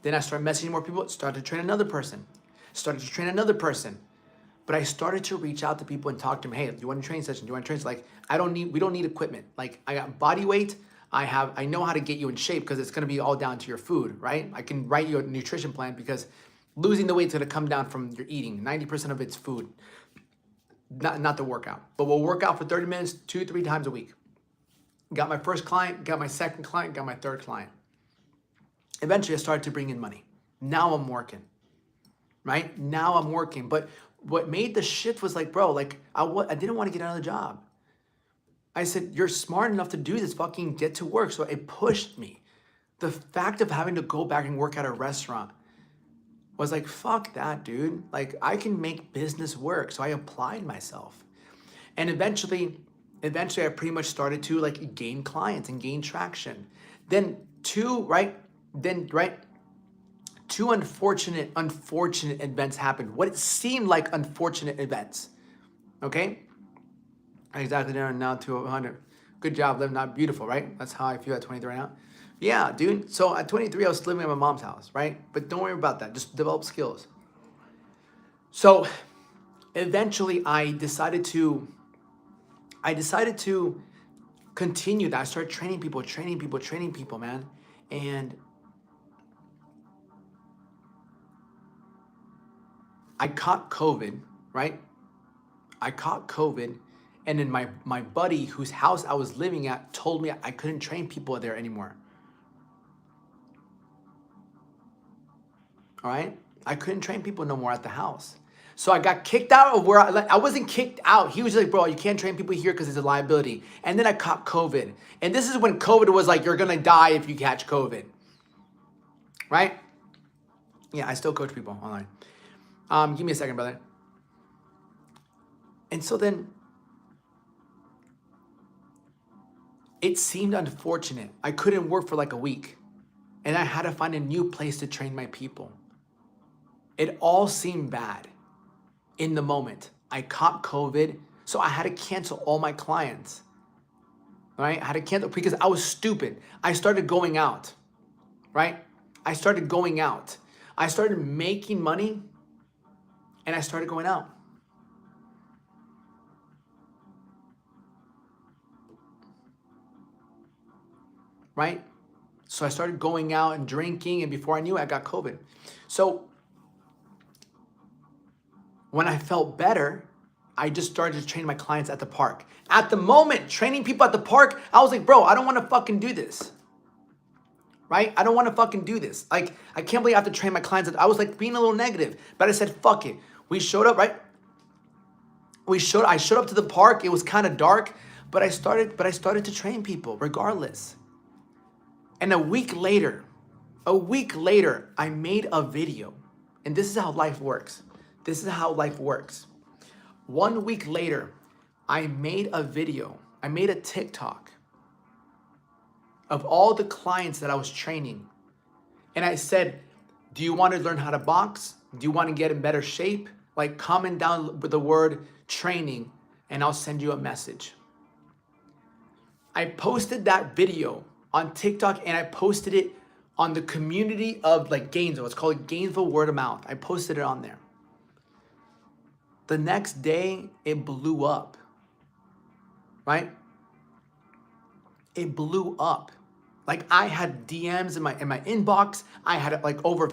Then I started messaging more people. Started to train another person. Started to train another person. But I started to reach out to people and talk to them. Hey, do you want a training session? Do you want a training session? Like, we don't need equipment. Like, I got body weight. I know how to get you in shape because it's going to be all down to your food, right? I can write you a nutrition plan because losing the weight is going to come down from your eating. 90% of it's food, not the workout. But we'll work out for 30 minutes, 2-3 times a week. Got my first client, got my second client, got my third client. Eventually, I started to bring in money. Now I'm working, right? Now I'm working. But what made the shift was like, bro, like I didn't want to get another job. I said, you're smart enough to do this, fucking get to work. So it pushed me. The fact of having to go back and work at a restaurant was like, fuck that, dude. Like, I can make business work. So I applied myself. And eventually I pretty much started to like gain clients and gain traction. Then two unfortunate events happened. What it seemed like unfortunate events. Okay? Exactly there now to 100. Good job, living not beautiful, right? That's how I feel at 23 right now. Yeah, dude. So at 23, I was living at my mom's house, right? But don't worry about that. Just develop skills. So eventually I decided to continue that. I started training people, man. And I caught COVID, right? I caught COVID. And then my buddy whose house I was living at told me I couldn't train people there anymore. All right? I couldn't train people no more at the house. So I got kicked out of where I wasn't kicked out. He was like, bro, you can't train people here because it's a liability. And then I caught COVID. And this is when COVID was like, you're going to die if you catch COVID. Right? Yeah, I still coach people online. Give me a second, brother. And so then it seemed unfortunate. I couldn't work for like a week. And I had to find a new place to train my people. It all seemed bad in the moment. I caught COVID, so I had to cancel all my clients. Right? I had to cancel because I was stupid. I started going out. Right? I started going out. I started making money and I started going out. Right? So I started going out and drinking, and before I knew it, I got COVID. So when I felt better, I just started to train my clients at the park. At the moment, training people at the park, I was like, bro, I don't want to fucking do this. Right? I don't want to fucking do this. Like, I can't believe I have to train my clients. I was like being a little negative, but I said, fuck it. We showed up, right? I showed up to the park. It was kind of dark, but I started to train people regardless. And a week later, I made a video. And this is how life works. 1 week later, I made a video. I made a TikTok of all the clients that I was training. And I said, do you want to learn how to box? Do you want to get in better shape? Like, comment down with the word training and I'll send you a message. I posted that video on TikTok and I posted it on the community of like Gainesville. It's called Gainesville Word of Mouth. I posted it on there. The next day, it blew up, right? It blew up. Like I had DMs in my inbox. I had like over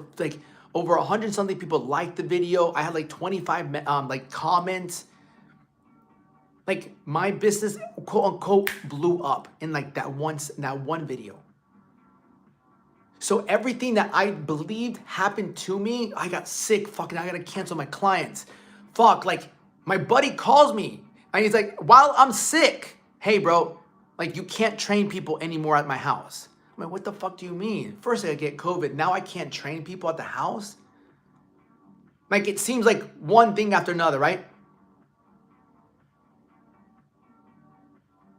100 something people liked the video. I had like 25 like comments. Like my business quote unquote blew up in like that one video. So everything that I believed happened to me, I got sick, fucking I gotta cancel my clients. Fuck, like my buddy calls me and he's like, while I'm sick, hey bro, like you can't train people anymore at my house. I'm like, what the fuck do you mean? First I get COVID, now I can't train people at the house? Like it seems like one thing after another, right?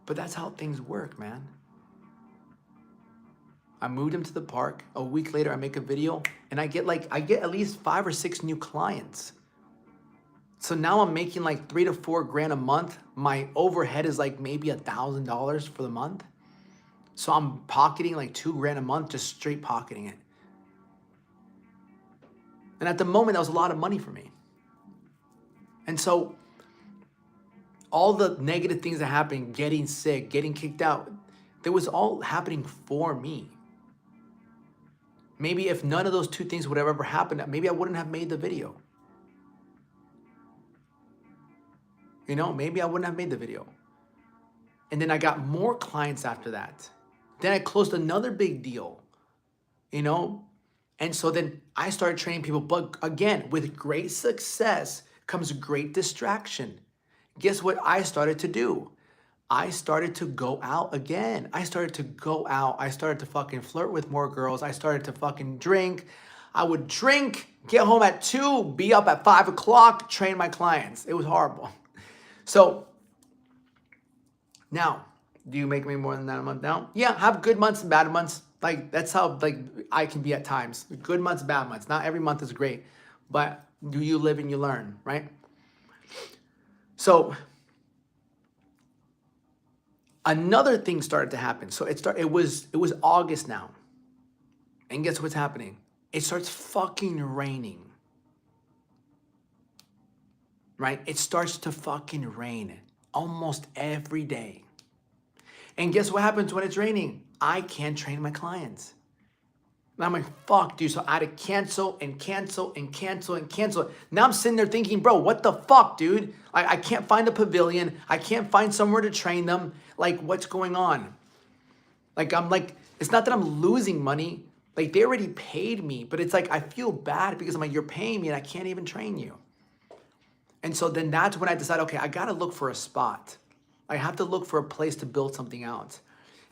But that's how things work, man. I moved him to the park. A week later, I make a video and I get at least 5 or 6 new clients. So now I'm making like 3 to 4 grand a month. My overhead is like maybe $1,000 for the month. So I'm pocketing like 2 grand a month, just straight pocketing it. And at the moment, that was a lot of money for me. And so all the negative things that happened, getting sick, getting kicked out, that was all happening for me. Maybe if none of those 2 things would have ever happened, maybe I wouldn't have made the video. You know, maybe I wouldn't have made the video. And then I got more clients after that. Then I closed another big deal, you know? And so then I started training people. But again, with great success comes great distraction. Guess what I started to do? I started to go out again. I started to go out. I started to fucking flirt with more girls. I started to fucking drink. I would drink, get home at 2, be up at 5 o'clock, train my clients. It was horrible. So now, do you make me more than that a month now? Yeah, have good months and bad months. Like that's how like I can be at times. Good months, bad months. Not every month is great, but do you live and you learn, right? So another thing started to happen. So it was August now. And guess what's happening? It starts fucking raining. Right? It starts to fucking rain almost every day. And guess what happens when it's raining? I can't train my clients. And I'm like, fuck, dude. So I had to cancel and cancel and cancel and cancel. Now I'm sitting there thinking, bro, what the fuck, dude? I can't find a pavilion. I can't find somewhere to train them. Like, what's going on? Like, I'm like, it's not that I'm losing money. Like, they already paid me. But it's like, I feel bad because I'm like, you're paying me and I can't even train you. And so then that's when I decided, okay, I got to look for a spot. I have to look for a place to build something out.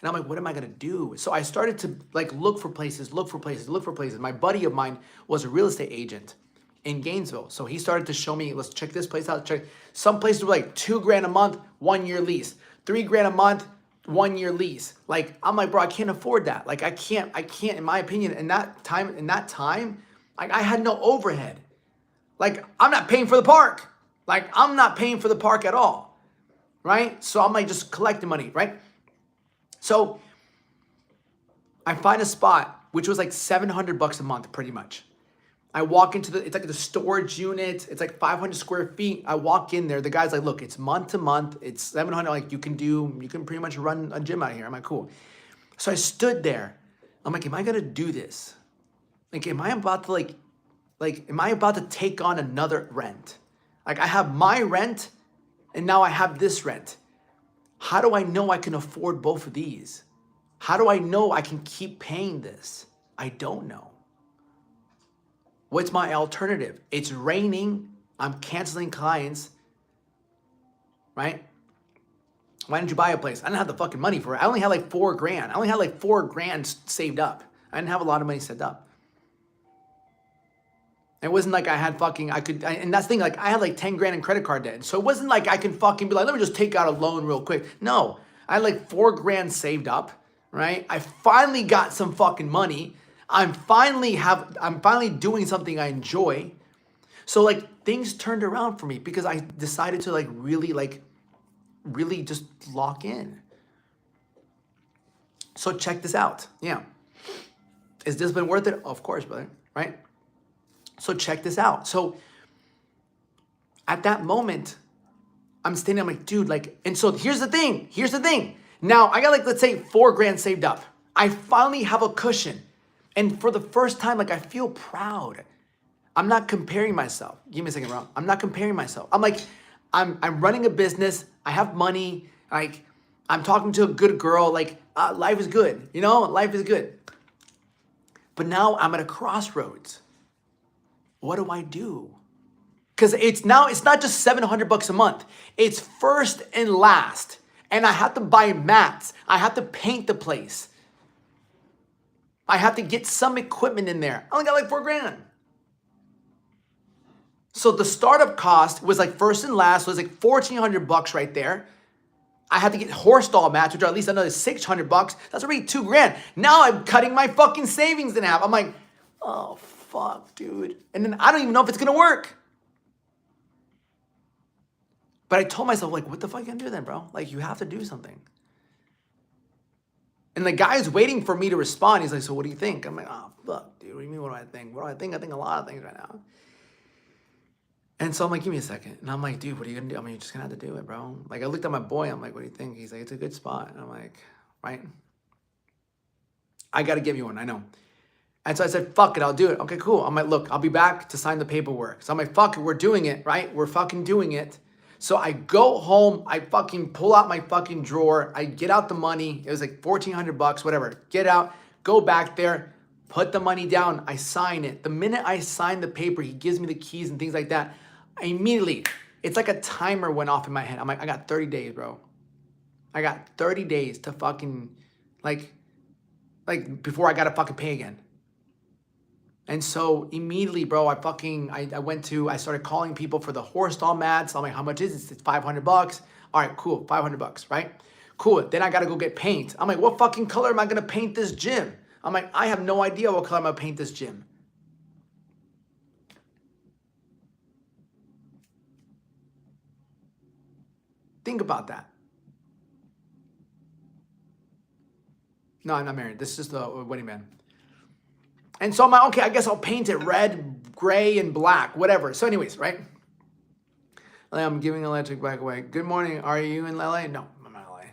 And I'm like, what am I going to do? So I started to like look for places. My buddy of mine was a real estate agent in Gainesville. So he started to show me, let's check this place out. Check some places were like 2 grand a month, 1 year lease, 3 grand a month, 1 year lease. Like, I'm like, bro, I can't afford that. Like, I can't, in my opinion, in that time, like I had no overhead. Like, I'm not paying for the park. Like, I'm not paying for the park at all. Right? So I'm like just collecting money, right? So I find a spot, which was like $700 a month, pretty much. I walk into it's like the storage unit. It's like 500 square feet. I walk in there. The guy's like, look, it's month to month. It's 700. Like you can pretty much run a gym out here. I'm like, cool. So I stood there. I'm like, am I going to do this? Like, am I about to take on another rent? Like I have my rent and now I have this rent. How do I know I can afford both of these? How do I know I can keep paying this? I don't know. What's my alternative? It's raining. I'm canceling clients, right? Why didn't you buy a place? I didn't have the fucking money for it. I only had like 4 grand. I only had like 4 grand saved up. I didn't have a lot of money saved up. It wasn't like I had and that's the thing, like I had like 10 grand in credit card debt. So it wasn't like I can fucking be like, let me just take out a loan real quick. No, I had like 4 grand saved up, right? I finally got some fucking money. I'm finally doing something I enjoy. So like things turned around for me because I decided to really just lock in. So check this out. Yeah. Is discipline worth it? Of course, brother, right? So check this out. So at that moment, I'm standing, I'm like, dude, like, and so here's the thing. Now I got like, let's say 4 grand saved up. I finally have a cushion. And for the first time, like I feel proud. I'm not comparing myself. Give me a second, bro. I'm not comparing myself. I'm like, I'm running a business. I have money. Like, I'm talking to a good girl. Like, life is good. You know, life is good. But now I'm at a crossroads. What do I do? Because it's not just $700 a month. It's first and last. And I have to buy mats. I have to paint the place. I have to get some equipment in there. I only got like $4,000. So the startup cost was like first and last, so it was like $1,400 right there. I had to get horse stall mats, which are at least another $600. That's already $2,000. Now I'm cutting my fucking savings in half. I'm like, oh fuck, dude. And then I don't even know if it's gonna work. But I told myself, like, what the fuck are you gonna do then, bro? Like, you have to do something. And the guy's waiting for me to respond. He's like, so what do you think? I'm like, oh fuck, dude. What do you mean, what do I think? What do I think? I think a lot of things right now. And so I'm like, give me a second. And I'm like, dude, what are you gonna do? I mean, you're just gonna have to do it, bro. Like, I looked at my boy, I'm like, what do you think? He's like, it's a good spot. And I'm like, right? I gotta give you one, I know. And so I said, fuck it, I'll do it. Okay, cool. I'm like, look, I'll be back to sign the paperwork. So I'm like, fuck it, we're doing it, right? We're fucking doing it. So I go home, I fucking pull out my fucking drawer, I get out the money. It was like $1,400, whatever. Get out, go back there, put the money down, I sign it. The minute I sign the paper, he gives me the keys and things like that. I immediately, it's like a timer went off in my head. I'm like, I got 30 days, bro. I got 30 days to fucking, like before I gotta fucking pay again. And so immediately, bro, I started calling people for the horse stall mats. I'm like, how much is it? It's $500. All right, cool, $500, right? Cool, then I gotta go get paint. I'm like, what fucking color am I gonna paint this gym? I'm like, I have no idea what color I'm gonna paint this gym. Think about that. No, I'm not married. This is just a wedding band. And so I'm like, okay, I guess I'll paint it red, gray, and black, whatever. So anyways, right? I'm giving electric back away. Good morning. Are you in LA? No, I'm not in LA.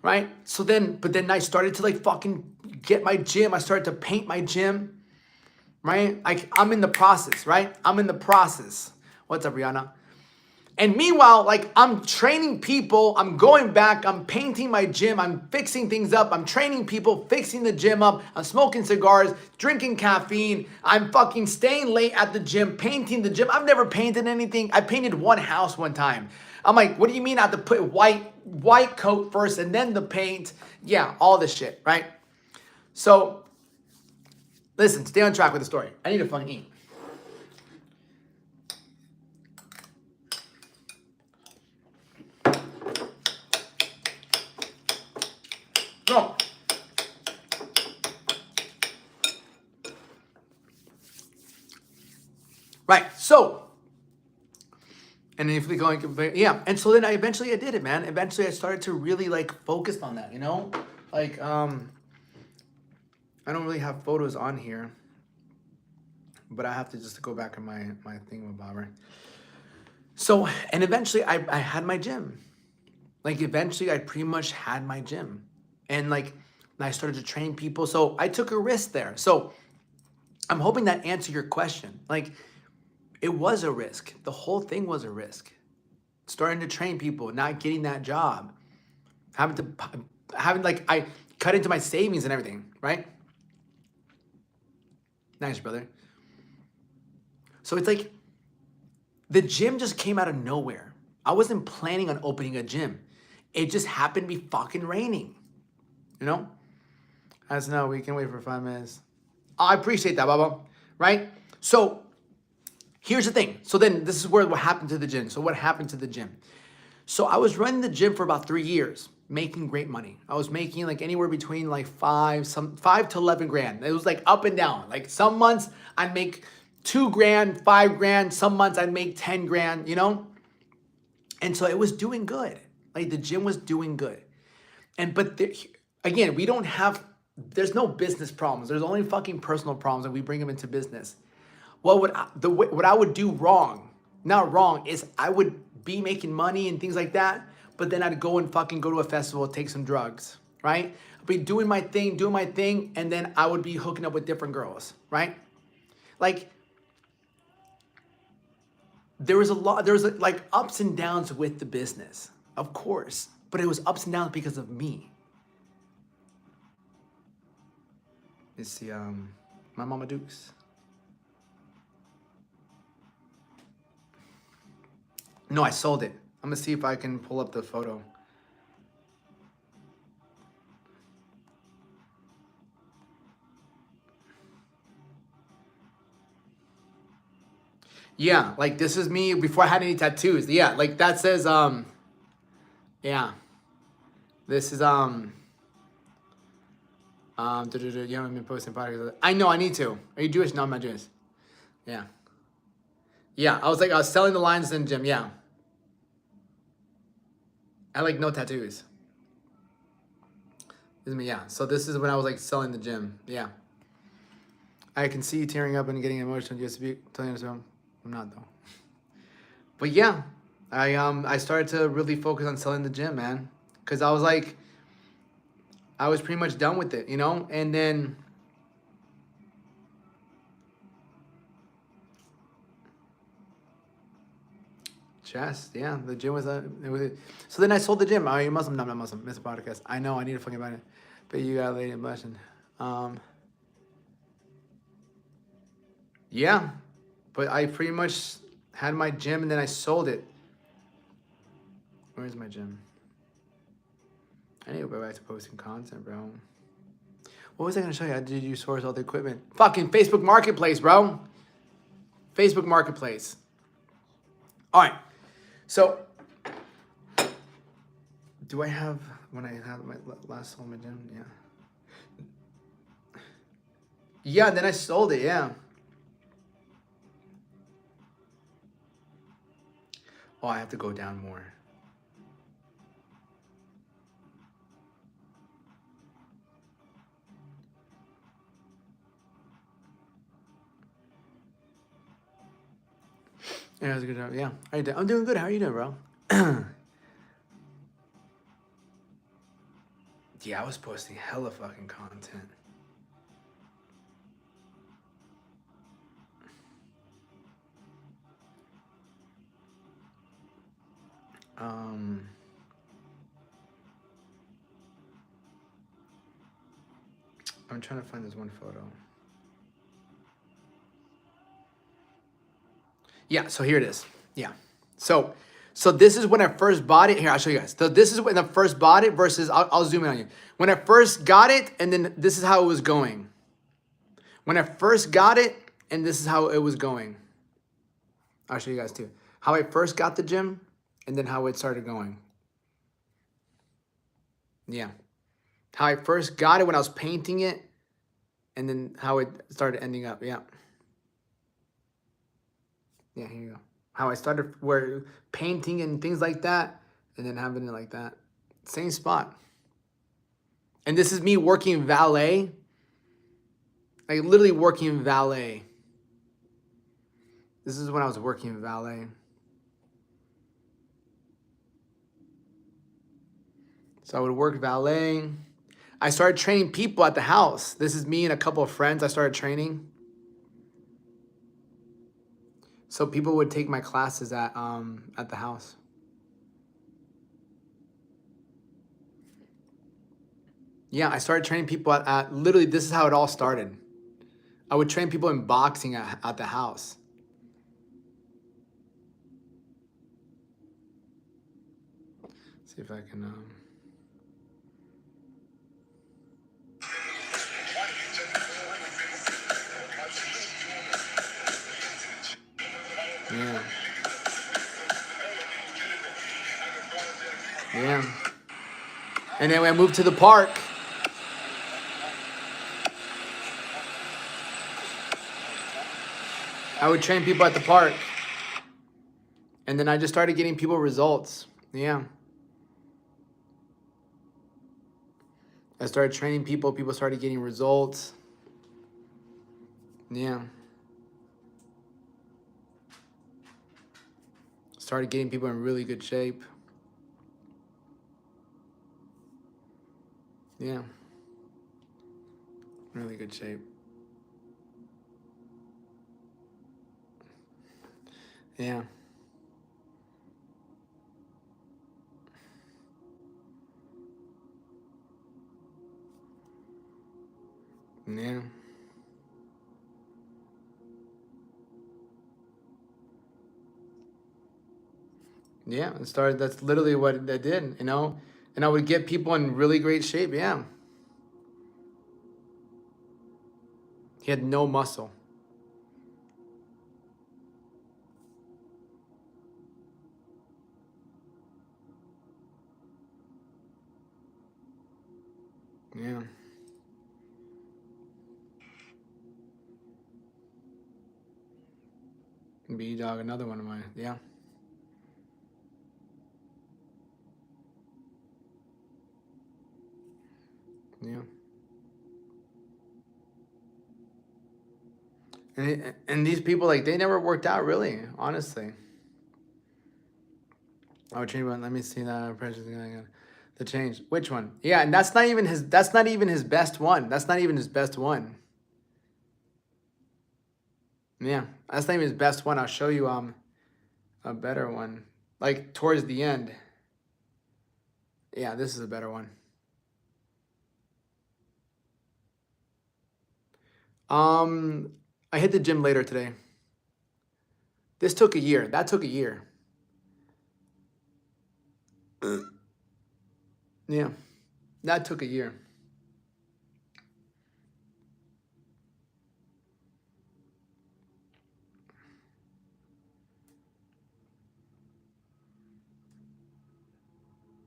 Right? So then, but then I started to like fucking get my gym. I started to paint my gym. Right? I'm in the process, right? I'm in the process. What's up, Rihanna? And meanwhile, like I'm training people, I'm going back, I'm painting my gym, I'm fixing things up, I'm training people, fixing the gym up, I'm smoking cigars, drinking caffeine, I'm fucking staying late at the gym, painting the gym. I've never painted anything. I painted one house one time. I'm like, what do you mean I have to put white coat first and then the paint? Yeah, all this shit, right? So, listen, stay on track with the story. I need to fucking eat. Go. Right, so, and if we go, yeah, and so then I did it, man. Eventually I started to really like focus on that, you know? Like, I don't really have photos on here, but I have to just go back in my thingamabobber. So, and eventually I had my gym. Like, eventually I pretty much had my gym. And like, I started to train people. So I took a risk there. So I'm hoping that answered your question. Like, it was a risk. The whole thing was a risk. Starting to train people, not getting that job, having like, I cut into my savings and everything, right? Nice, brother. So it's like, the gym just came out of nowhere. I wasn't planning on opening a gym. It just happened to be fucking raining. You know? As no, we can wait for 5 minutes. I appreciate that, Baba. Right? So, here's the thing. So then, this is what happened to the gym. So what happened to the gym? So I was running the gym for about 3 years, making great money. I was making like anywhere between like 5 to 11 grand. It was like up and down. Like some months I'd make 2 grand, 5 grand. Some months I'd make 10 grand, you know? And so it was doing good. Like the gym was doing good. Again, there's no business problems. There's only fucking personal problems, and we bring them into business. What I would do wrong, not wrong, is I would be making money and things like that, but then I'd go and fucking go to a festival, take some drugs, right? I'd be doing my thing, and then I would be hooking up with different girls, right? Like, there was like ups and downs with the business, of course, but it was ups and downs because of me. It's the my Mama Dukes. No, I sold it. I'm gonna see if I can pull up the photo. Yeah, like this is me before I had any tattoos. Yeah, like that says yeah. This is you haven't been posting podcasts. I know I need to. Are you Jewish? No, I'm not Jewish. Yeah. Yeah, I was selling the lines in the gym, yeah. I like no tattoos. This is me, yeah. So this is when I was like selling the gym. Yeah. I can see you tearing up and getting emotional just to be telling you I'm not though. But yeah, I started to really focus on selling the gym, man. Cause I was like, I was pretty much done with it, you know? And then chest, yeah, the gym was so then I sold the gym. Oh, you're Muslim? No, I'm not Muslim. Miss a podcast. I know, I need to fucking buy it. But you got a lady in blessing. Yeah. But I pretty much had my gym and then I sold it. Where's my gym? I need to go back to posting content, bro. What was I gonna show you? How did you source all the equipment? Fucking Facebook Marketplace, bro. Facebook Marketplace. All right. So, do I have, when I had my last sold my gym? Yeah. Yeah, then I sold it, yeah. Oh, I have to go down more. Yeah, it was a good job. Yeah. How you doing? I'm doing good. How are you doing, bro? Yeah, I was posting hella fucking content. I'm trying to find this one photo. Yeah, so here it is. Yeah. So this is when I first bought it. Here, I'll show you guys. So this is when I first bought it versus, I'll zoom in on you. When I first got it, and then this is how it was going. When I first got it, and this is how it was going. I'll show you guys too. How I first got the gym, and then how it started going. Yeah. How I first got it when I was painting it, and then how it started ending up. Yeah. Yeah, here you go. How I started where painting and things like that, and then having it like that. Same spot. And this is me working valet. Like literally working valet. This is when I was working valet. So I would work valet. I started training people at the house. This is me and a couple of friends I started training. So people would take my classes at the house. Yeah, I started training people at literally, this is how it all started. I would train people in boxing at the house. See if I can yeah. Yeah. And then when I moved to the park, I would train people at the park. And then I just started getting people results. Yeah. I started training people. People started getting results. Yeah. Started getting people in really good shape. Yeah. Really good shape. Yeah. Yeah. Yeah. It started. That's literally what I did, you know? And I would get people in really great shape. Yeah. He had no muscle. Yeah. B Dog, another one of mine. Yeah. Yeah. And these people, like, they never worked out really, honestly. Oh, change one. Let me see that precious again. The change. Which one? Yeah, and that's not even his. That's not even his best one. That's not even his best one. Yeah, that's not even his best one. I'll show you a better one. Like towards the end. Yeah, this is a better one. I hit the gym later today. This took a year. That took a year. Yeah, that took a year.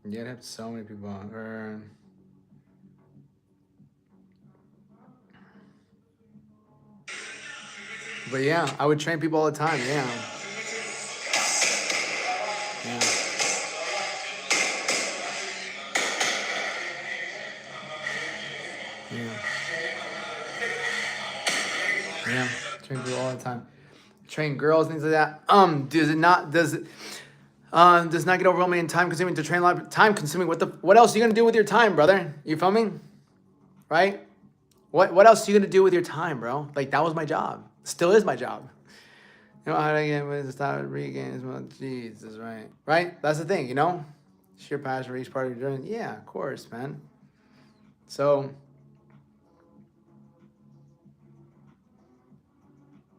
Yeah, I have so many people on. But yeah, I would train people all the time. Yeah. Yeah. Yeah. Yeah. Train people all the time. Train girls, things like that. Does not get overwhelming and time consuming to train a lot. Time consuming. What else are you gonna do with your time, brother? You feel me? Right? What else are you gonna do with your time, bro? Like that was my job. Still is my job. You know how to get with stop regain as well. Jesus, right? Right? That's the thing, you know? Sheer passion for each part of your journey. Yeah, of course, man. So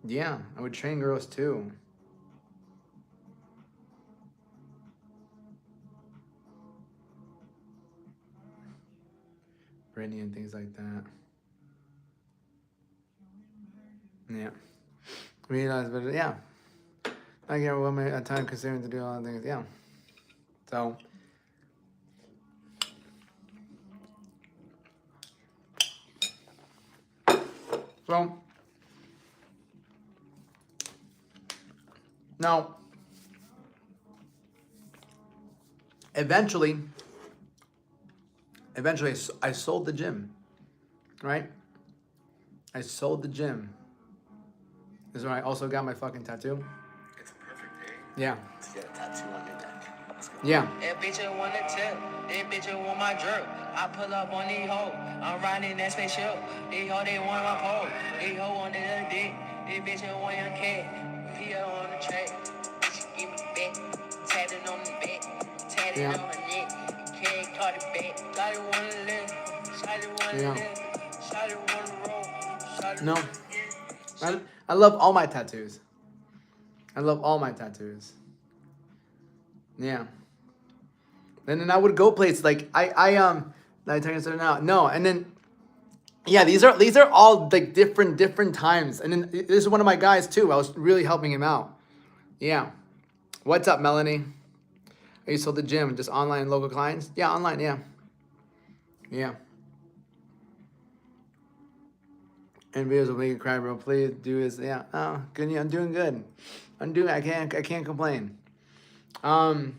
yeah, I would train girls too. Brittany and things like that. Yeah. Realize, but yeah. I get a woman a time consuming to do all the things. Yeah. So well now eventually I sold the gym. Right? I sold the gym. This is when I also got my fucking tattoo. It's a perfect day. Yeah. To get a tattoo on your neck. Yeah. That bitch want to tip. That bitch want my drip. I pull up on these hoes. I'm riding that spaceship. These hoes, they want my pole. These hoes want the dick. This bitch want your cat. Pia on the track. Bitch, give me back. Tatted on the back. Tatted on her neck. Can't call it back. Shawty wanna live. Shawty wanna live. Shawty wanna roll. Shawty no. I love all my tattoos. I love all my tattoos. Yeah. And then I would go places like I tell you now. No, and then yeah, these are all like different times. And then this is one of my guys too. I was really helping him out. Yeah. What's up, Melanie? Are you still at the gym? Just online local clients? Yeah, online, yeah. Yeah. And videos will make you cry, bro. Please do this. Yeah. Oh, good. Yeah, I'm doing good. I can't complain. But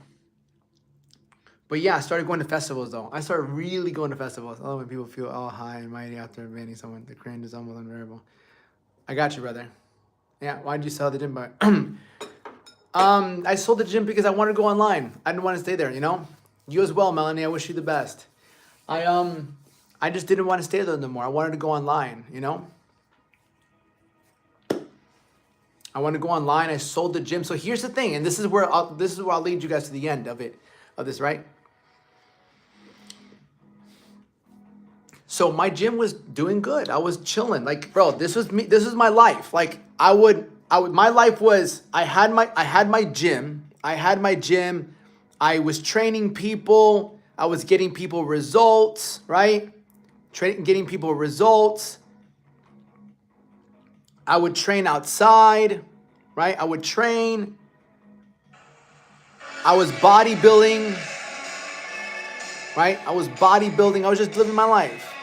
yeah, I started going to festivals though. I started really going to festivals. I love when people feel all high and mighty after banning someone. The cringe is almost unbearable. I got you, brother. Yeah, why'd you sell the gym? But I sold the gym because I wanted to go online. I didn't want to stay there, you know? You as well, Melanie. I wish you the best. I I just didn't want to stay there anymore. I wanted to go online, you know? I wanted to go online. I sold the gym. So here's the thing, and this is where I'll lead you guys to the end of this, right? So my gym was doing good. I was chilling. Like, bro, this was me. This was my life. Like, my life was, I had my gym. I was training people. I was getting people results, right? Getting people results. I would train outside, right? I would train. I was bodybuilding, right? I was just living my life.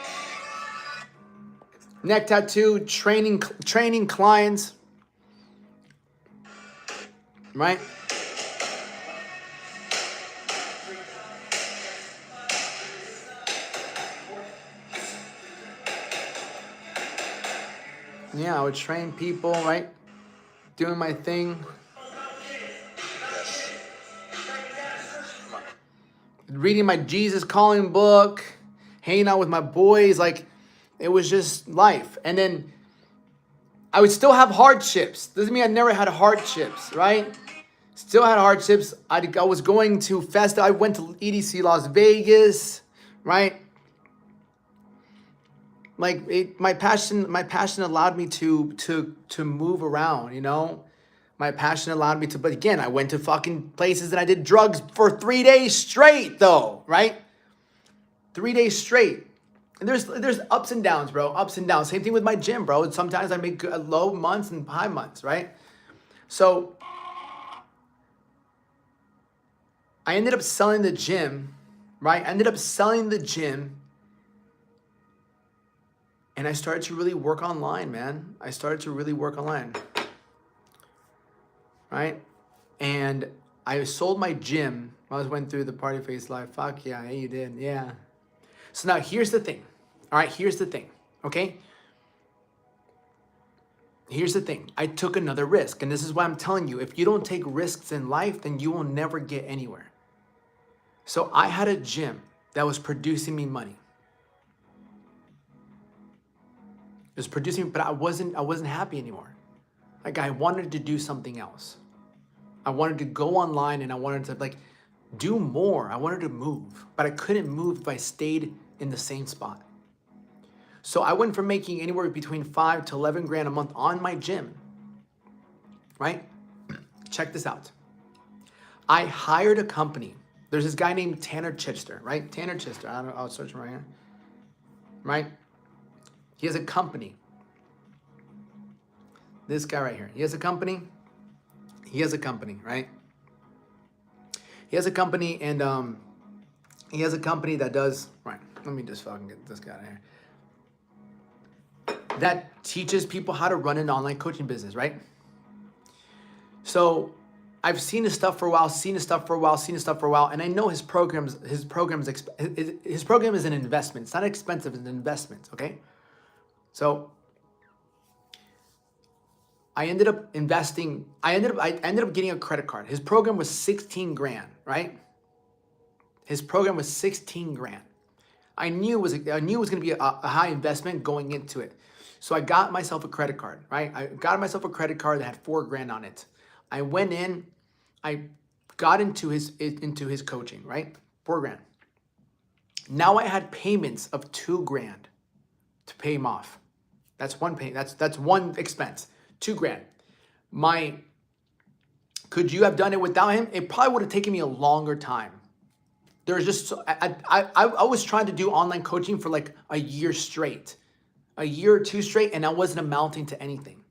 Neck tattoo, training clients, right? Yeah, I would train people, right? Doing my thing. Reading my Jesus Calling book, hanging out with my boys, like, it was just life. And then I would still have hardships. Doesn't mean I never had hardships, right? Still had hardships. I was going to Festa. I went to EDC Las Vegas, right? Like, my passion allowed me to move around, you know? My passion allowed me to, but again, I went to fucking places and I did drugs for 3 days straight though, right? 3 days straight. And there's ups and downs, bro. Ups and downs. Same thing with my gym, bro. Sometimes I make low months and high months, right? So I ended up selling the gym, right? I ended up selling the gym. And I started to really work online, man. I started to really work online, right? And I sold my gym. I went through the Party Face Live. Fuck yeah, you did, yeah. So now here's the thing. All right, here's the thing, okay? Here's the thing. I took another risk. And this is why I'm telling you, if you don't take risks in life, then you will never get anywhere. So I had a gym that was producing me money. It was producing, but I wasn't happy anymore. Like, I wanted to do something else. I wanted to go online and I wanted to, like, do more. I wanted to move, but I couldn't move if I stayed in the same spot. So I went from making anywhere between 5 to 11 grand a month on my gym, right? Check this out. I hired a company. There's this guy named Tanner Chichester, right? Tanner Chichester. I'll search him right here, right? He has a company. This guy right here. He has a company. He has a company, right? He has a company, and he has a company that does, right, let me just fucking get this guy out of here. That teaches people how to run an online coaching business, right? So I've seen his stuff for a while, and I know his program is an investment. It's not expensive, it's an investment, okay? So I ended up investing. I ended up getting a credit card. His program was 16 grand, right? His program was 16 grand. I knew it was going to be a high investment going into it. So I got myself a credit card, right? I got myself a credit card that had 4 grand on it. I went in, I got into his coaching, right? 4 grand. Now I had payments of 2 grand to pay him off. That's one pay. That's one expense. 2 grand. Could you have done it without him? It probably would have taken me a longer time. There's just, I was trying to do online coaching for like a year straight, a year or 2 straight, and I wasn't amounting to anything.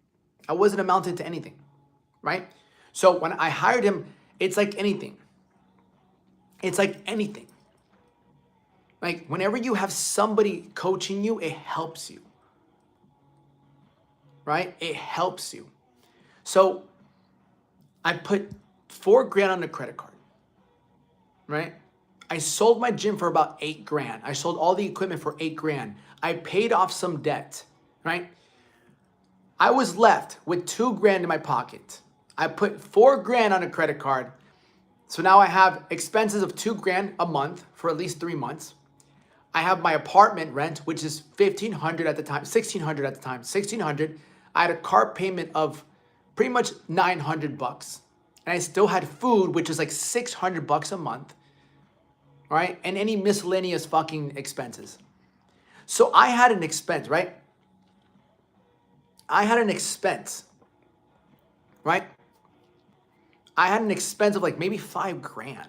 Right? So when I hired him, it's like anything. Like, whenever you have somebody coaching you, it helps you. Right? It helps you. So I put 4 grand on the credit card. Right? I sold my gym for about 8 grand. I sold all the equipment for 8 grand. I paid off some debt. Right? I was left with 2 grand in my pocket. I put 4 grand on a credit card. So now I have expenses of 2 grand a month for at least 3 months. I have my apartment rent, which is $1,500 at the time, $1,600 at the time, $1,600. I had a car payment of pretty much $900, and I still had food, which is like $600 a month, right? And any miscellaneous fucking expenses. So I had an expense, right? I had an expense, right? I had an expense of like maybe $5,000.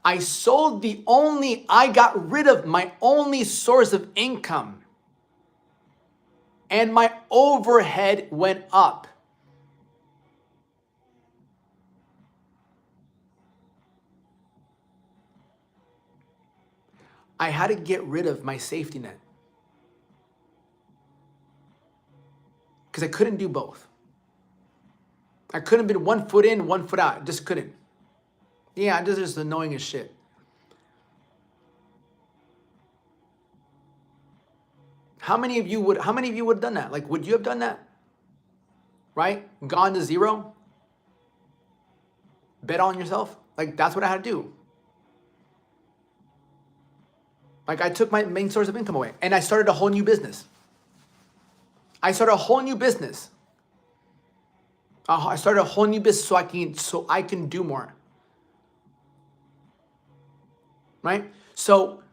I got rid of my only source of income, and my overhead went up. I had to get rid of my safety net because I couldn't do both. I couldn't be 1 foot in, 1 foot out. Just couldn't. Yeah, this is annoying as shit. How many of you would have done that? Like, would you have done that? Right? Gone to zero? Bet on yourself? Like, that's what I had to do. Like, I took my main source of income away and I started a whole new business. I started a whole new business so I can do more. Right? So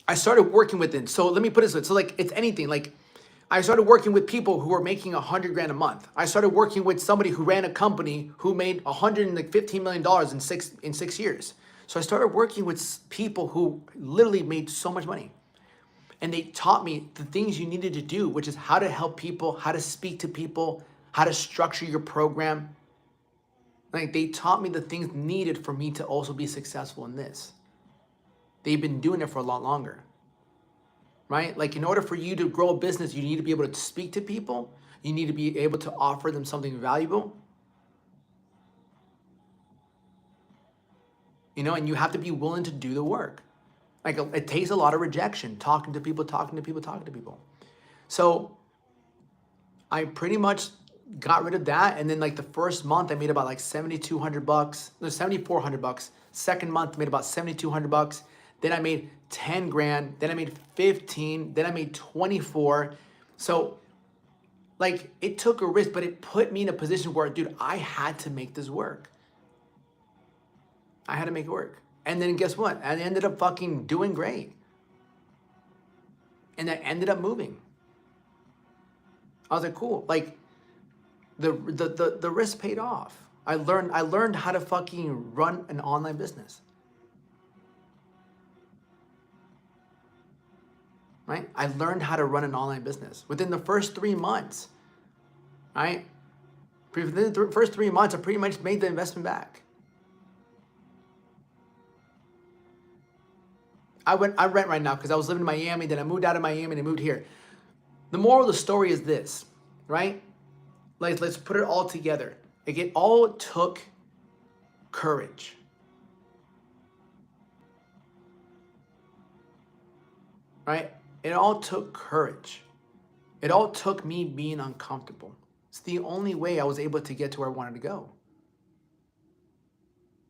I started working with it. So let me put it this way. So like, it's anything. Like, I started working with people who were making $100,000 a month. I started working with somebody who ran a company who made $115 million in 6 years. So I started working with people who literally made so much money. And they taught me the things you needed to do, which is how to help people, how to speak to people, how to structure your program. Like, they taught me the things needed for me to also be successful in this. They've been doing it for a lot longer, right? Like, in order for you to grow a business, you need to be able to speak to people. You need to be able to offer them something valuable. You know, and you have to be willing to do the work. Like, it takes a lot of rejection, talking to people. So I pretty much got rid of that. And then like the first month I made about like $7,200, no, $7,400. Second month I made about $7,200. Then I made 10 grand. Then I made 15. Then I made 24. So like, it took a risk, but it put me in a position where, dude, I had to make this work. I had to make it work. And then guess what? I ended up fucking doing great. And I ended up moving. I was like, cool. Like, the risk paid off. I learned how to fucking run an online business. Right? I learned how to run an online business within the first 3 months. Right? Within the first 3 months, I pretty much made the investment back. I rent right now because I was living in Miami, then I moved out of Miami and I moved here. The moral of the story is this, right? Like, let's put it all together. Like, it all took courage. Right? It all took courage. It all took me being uncomfortable. It's the only way I was able to get to where I wanted to go.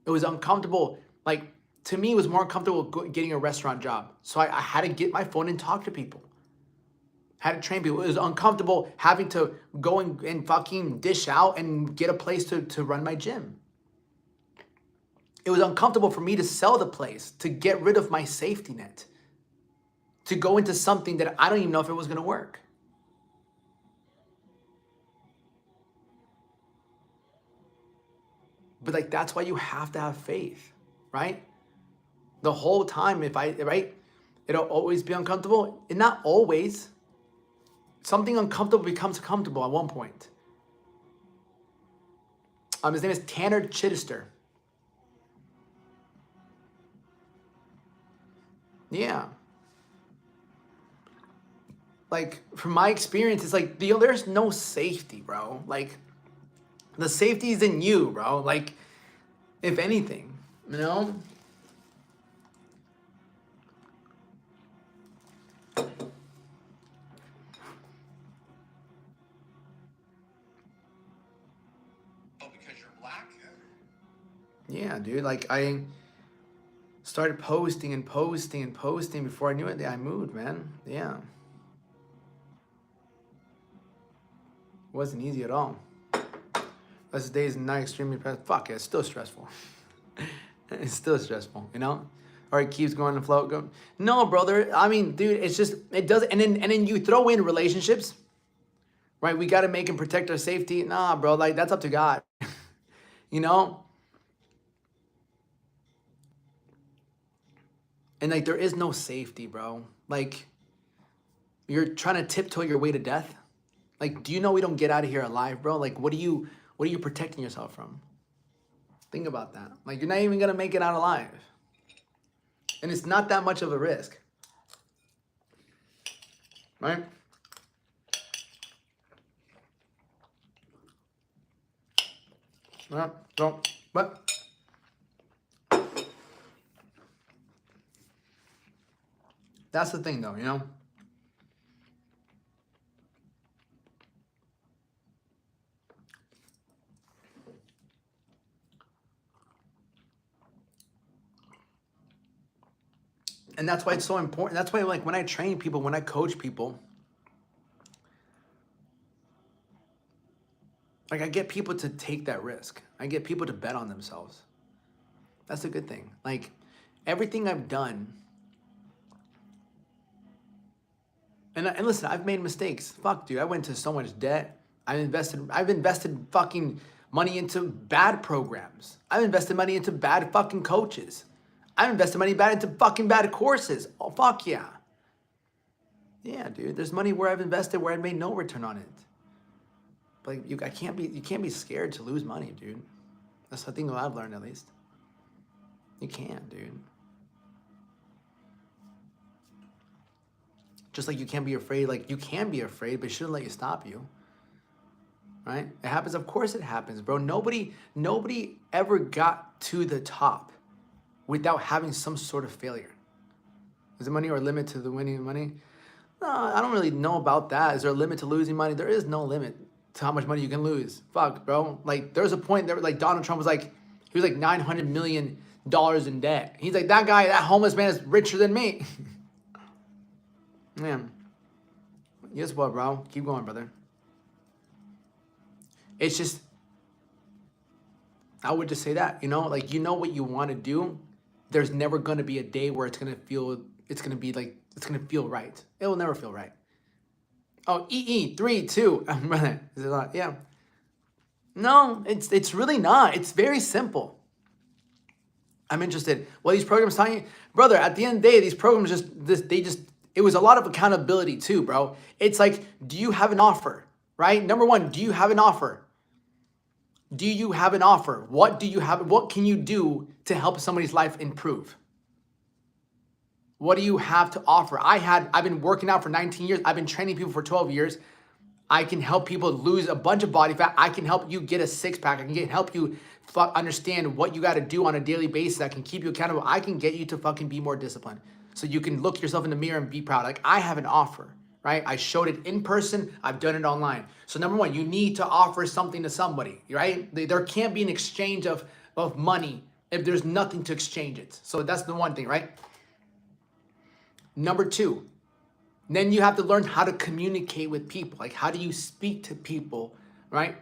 It was uncomfortable. Like, to me, it was more uncomfortable getting a restaurant job. So I had to get my phone and talk to people. Had to train people. It was uncomfortable having to go and fucking dish out and get a place to run my gym. It was uncomfortable for me to sell the place, to get rid of my safety net, to go into something that I don't even know if it was going to work. But like, that's why you have to have faith, right? The whole time, it'll always be uncomfortable. And not always. Something uncomfortable becomes comfortable at one point. His name is Tanner Chittister. Yeah. Like, from my experience, it's like, there's no safety, bro. Like, the safety is in you, bro. Like, if anything, you know? Yeah, dude. Like, Started posting and posting and posting. Before I knew it, I moved, man. Yeah. It wasn't easy at all. This day is not extremely stressful. Fuck it, it's still stressful. It's still stressful, you know? Or it keeps going to float. Go. No, brother. I mean, dude, it's just, it does. And then you throw in relationships, right? We got to make and protect our safety. Nah, bro, like that's up to God. You know? And like, there is no safety, bro. Like, you're trying to tiptoe your way to death. Like, do you know we don't get out of here alive, bro? Like, what are you protecting yourself from? Think about that. Like, you're not even gonna make it out alive. And it's not that much of a risk. Right? Well, so, but that's the thing though, you know? And that's why it's so important. That's why, like, when I train people, when I coach people, like, I get people to take that risk. I get people to bet on themselves. That's a good thing. Like, everything I've done, and listen, I've made mistakes. Fuck, dude, I went to so much debt. I've invested fucking money into bad programs. I've invested money into bad fucking coaches. I've invested money into fucking bad courses. Oh, fuck yeah. Yeah, dude. There's money where I've invested where I made no return on it. But like, you can't be scared to lose money, dude. That's the thing I've learned, at least. You can't, dude. Just like you can't be afraid. Like, you can be afraid, but it shouldn't let you stop you. Right? It happens. Of course it happens, bro. Nobody ever got to the top without having some sort of failure. Is there money or a limit to the winning money? No, I don't really know about that. Is there a limit to losing money? There is no limit to how much money you can lose. Fuck, bro. Like, there's a point there, like, Donald Trump was like, he was like $900 million in debt. He's like, that homeless man is richer than me. Man. Guess what, bro? Keep going, brother. It's just, I would just say that, you know, like, you know what you want to do. There's never going to be a day where it's going to feel right. It will never feel right. Oh, 3, 2. Is it a lot? Yeah. No, it's really not. It's very simple. I'm interested. Well, these programs telling you, brother, at the end of the day, these programs it was a lot of accountability too, bro. It's like, do you have an offer, right? Number one, do you have an offer? Do you have an offer? What do you have? What can you do to help somebody's life improve? What do you have to offer? I've been working out for 19 years. I've been training people for 12 years. I can help people lose a bunch of body fat. I can help you get a six-pack. I can help you understand what you got to do on a daily basis. I can keep you accountable. I can get you to fucking be more disciplined so you can look yourself in the mirror and be proud. Like, I have an offer, right? I showed it in person. I've done it online. So number one, you need to offer something to somebody, right? There can't be an exchange of money if there's nothing to exchange it. So that's the one thing, right? Number two, then you have to learn how to communicate with people. Like, how do you speak to people, right?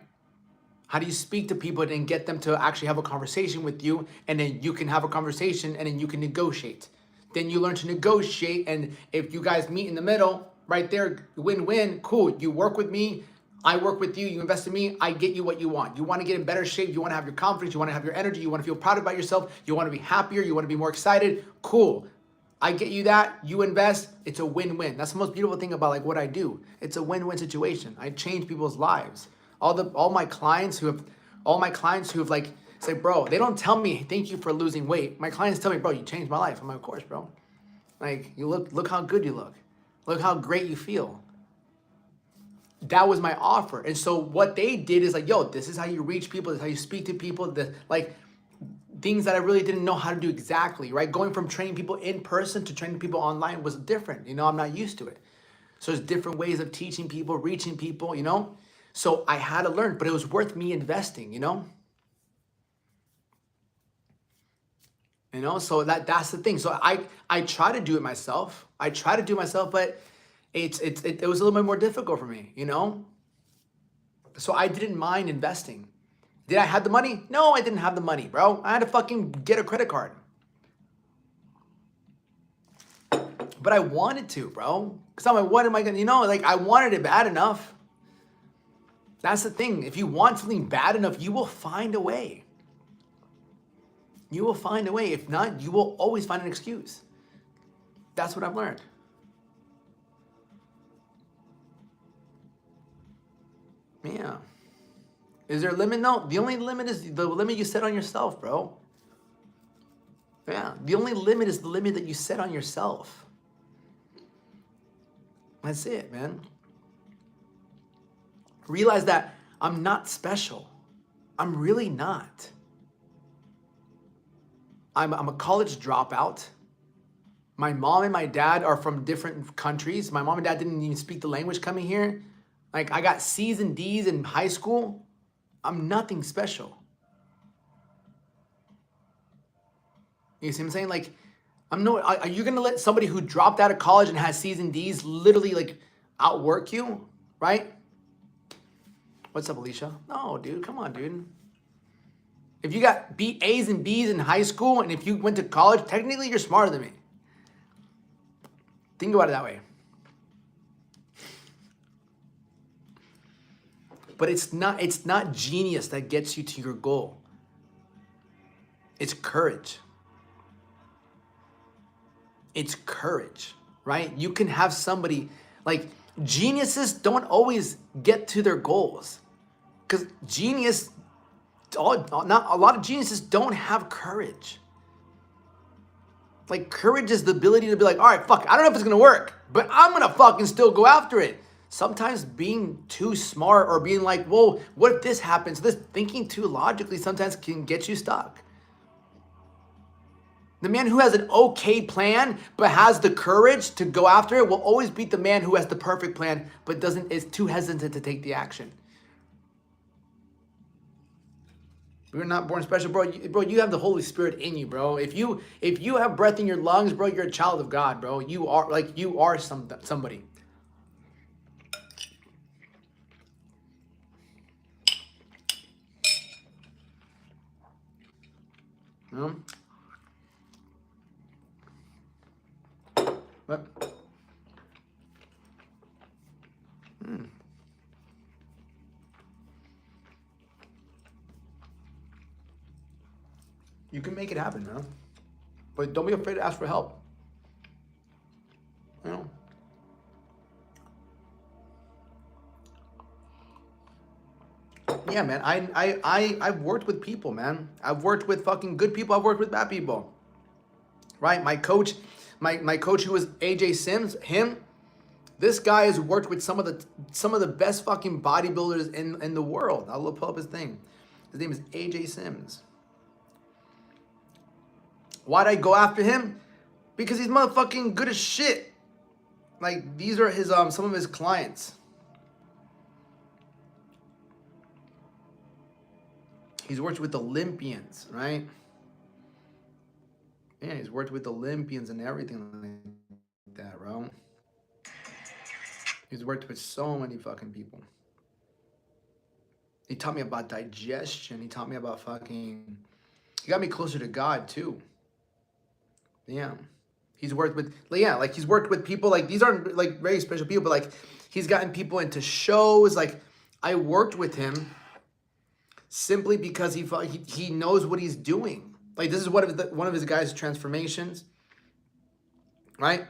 How do you speak to people and get them to actually have a conversation with you? And then you can have a conversation and then you can negotiate. Then you learn to negotiate. And if you guys meet in the middle, right there, win-win, cool. You work with me, I work with you, you invest in me, I get you what you want. You want to get in better shape, you want to have your confidence, you want to have your energy, you want to feel proud about yourself, you want to be happier, you want to be more excited, cool. I get you that, you invest, it's a win-win. That's the most beautiful thing about like what I do. It's a win-win situation. I change people's lives. All my clients who have like say, bro, they don't tell me thank you for losing weight. My clients tell me, bro, you changed my life. I'm like, of course, bro. Like, you look how good you look. Look how great you feel. That was my offer. And so what they did is like, yo, this is how you reach people, this is how you speak to people, things that I really didn't know how to do exactly, right? Going from training people in person to training people online was different. You know, I'm not used to it. So there's different ways of teaching people, reaching people, you know? So I had to learn, but it was worth me investing, you know? You know, so that's the thing. So I try to do it myself. But it was a little bit more difficult for me, you know? So I didn't mind investing. Did I have the money? No, I didn't have the money, bro. I had to fucking get a credit card. But I wanted to, bro. Because I'm like, what am I gonna, you know, like I wanted it bad enough. That's the thing. If you want something bad enough, you will find a way. You will find a way. If not, you will always find an excuse. That's what I've learned. Yeah. Is there a limit? No. The only limit is the limit you set on yourself, bro. Yeah. The only limit is the limit that you set on yourself. That's it, man. Realize that I'm not special. I'm really not. I'm a college dropout. My mom and my dad are from different countries. My mom and dad didn't even speak the language coming here. Like I got C's and D's in high school. I'm nothing special. You see what I'm saying? Like, are you gonna let somebody who dropped out of college and has C's and D's literally like outwork you, right? What's up, Alicia? No, dude, come on, dude. If you got A's and B's in high school and if you went to college, technically you're smarter than me. Think about it that way. But it's not genius that gets you to your goal. It's courage. It's courage, right? You can have somebody, like geniuses don't always get to their goals. Because not a lot of geniuses don't have courage. Like courage is the ability to be like, all right, fuck, I don't know if it's gonna work, but I'm gonna fucking still go after it. Sometimes being too smart or being like, whoa, what if this happens? This thinking too logically sometimes can get you stuck. The man who has an okay plan but has the courage to go after it will always beat the man who has the perfect plan but is too hesitant to take the action. We're not born special, bro. You have the Holy Spirit in you, bro. If you have breath in your lungs, bro, you're a child of God, bro. You are somebody. You know? What? You can make it happen, man. But don't be afraid to ask for help. You know? Yeah, man. I've worked with people, man. I've worked with fucking good people. I've worked with bad people. Right? My coach who was AJ Sims, this guy has worked with some of the best fucking bodybuilders in the world. I'll pull up his thing. His name is AJ Sims. Why'd I go after him? Because he's motherfucking good as shit. Like these are his some of his clients. He's worked with Olympians, right? Yeah, he's worked with Olympians and everything like that, bro. He's worked with so many fucking people. He taught me about digestion. He taught me about fucking... He got me closer to God, too. Yeah. He's worked with... Yeah, like, he's worked with people, like, these aren't, like, very special people, but, like, he's gotten people into shows. Like, I worked with him simply because he knows what he's doing. Like, this is one of his guys' transformations, right?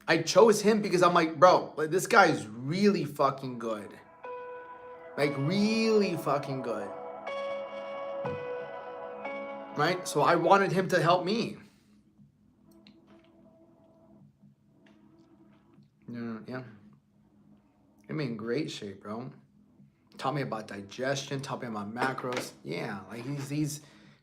I chose him because I'm like, bro, like, this guy is really fucking good. Like, really fucking good. Right? So I wanted him to help me. Yeah. I'm in great shape, bro. Taught me about digestion, taught me about macros. Yeah, like he's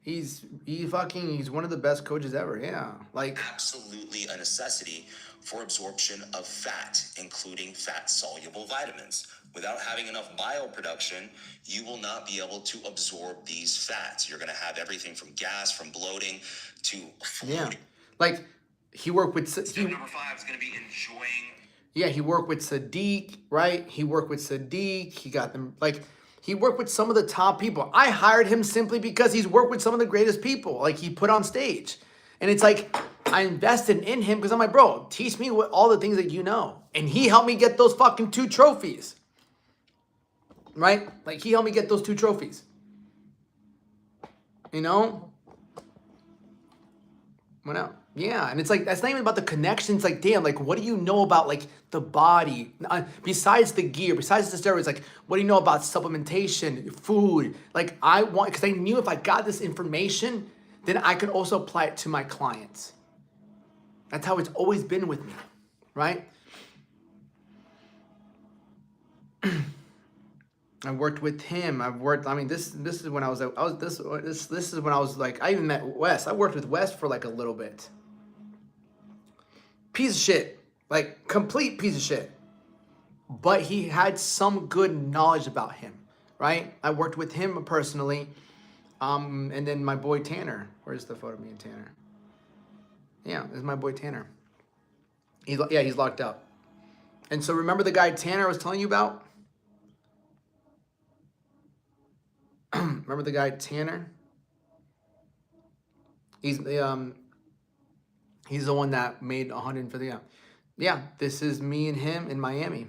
He's he's one of the best coaches ever. Yeah, like absolutely a necessity for absorption of fat, including fat-soluble vitamins. Without having enough bile production, you will not be able to absorb these fats. You're going to have everything from gas, from bloating, to yeah, floating. like he worked with Step number 5 is going to be enjoying. Yeah, he worked with Sadiq, right? He worked with Sadiq. He got them like he worked with some of the top people. I hired him simply because he's worked with some of the greatest people. Like he put on stage, and it's like I invested in him because I'm like, bro, teach me what all the things that you know, and he helped me get those fucking 2 trophies, right? Like he helped me get those 2 trophies. You know, went out. Yeah, and it's like that's not even about the connections. Like, damn, like what do you know about like the body besides the gear, besides the steroids? Like, what do you know about supplementation, food? Like, I want because I knew if I got this information, then I could also apply it to my clients. That's how it's always been with me, right? I worked with him. I've worked. I mean, this is when I was this is when I was like I even met Wes. I worked with Wes for like a little bit. Piece of shit, like complete piece of shit. But he had some good knowledge about him, right? I worked with him personally, and then my boy Tanner. Where's the photo of me and Tanner? Yeah, this is my boy Tanner. He's locked up. And so remember the guy Tanner I was telling you about? Remember the guy Tanner? He's the one that made 150. Yeah. Yeah, this is me and him in Miami.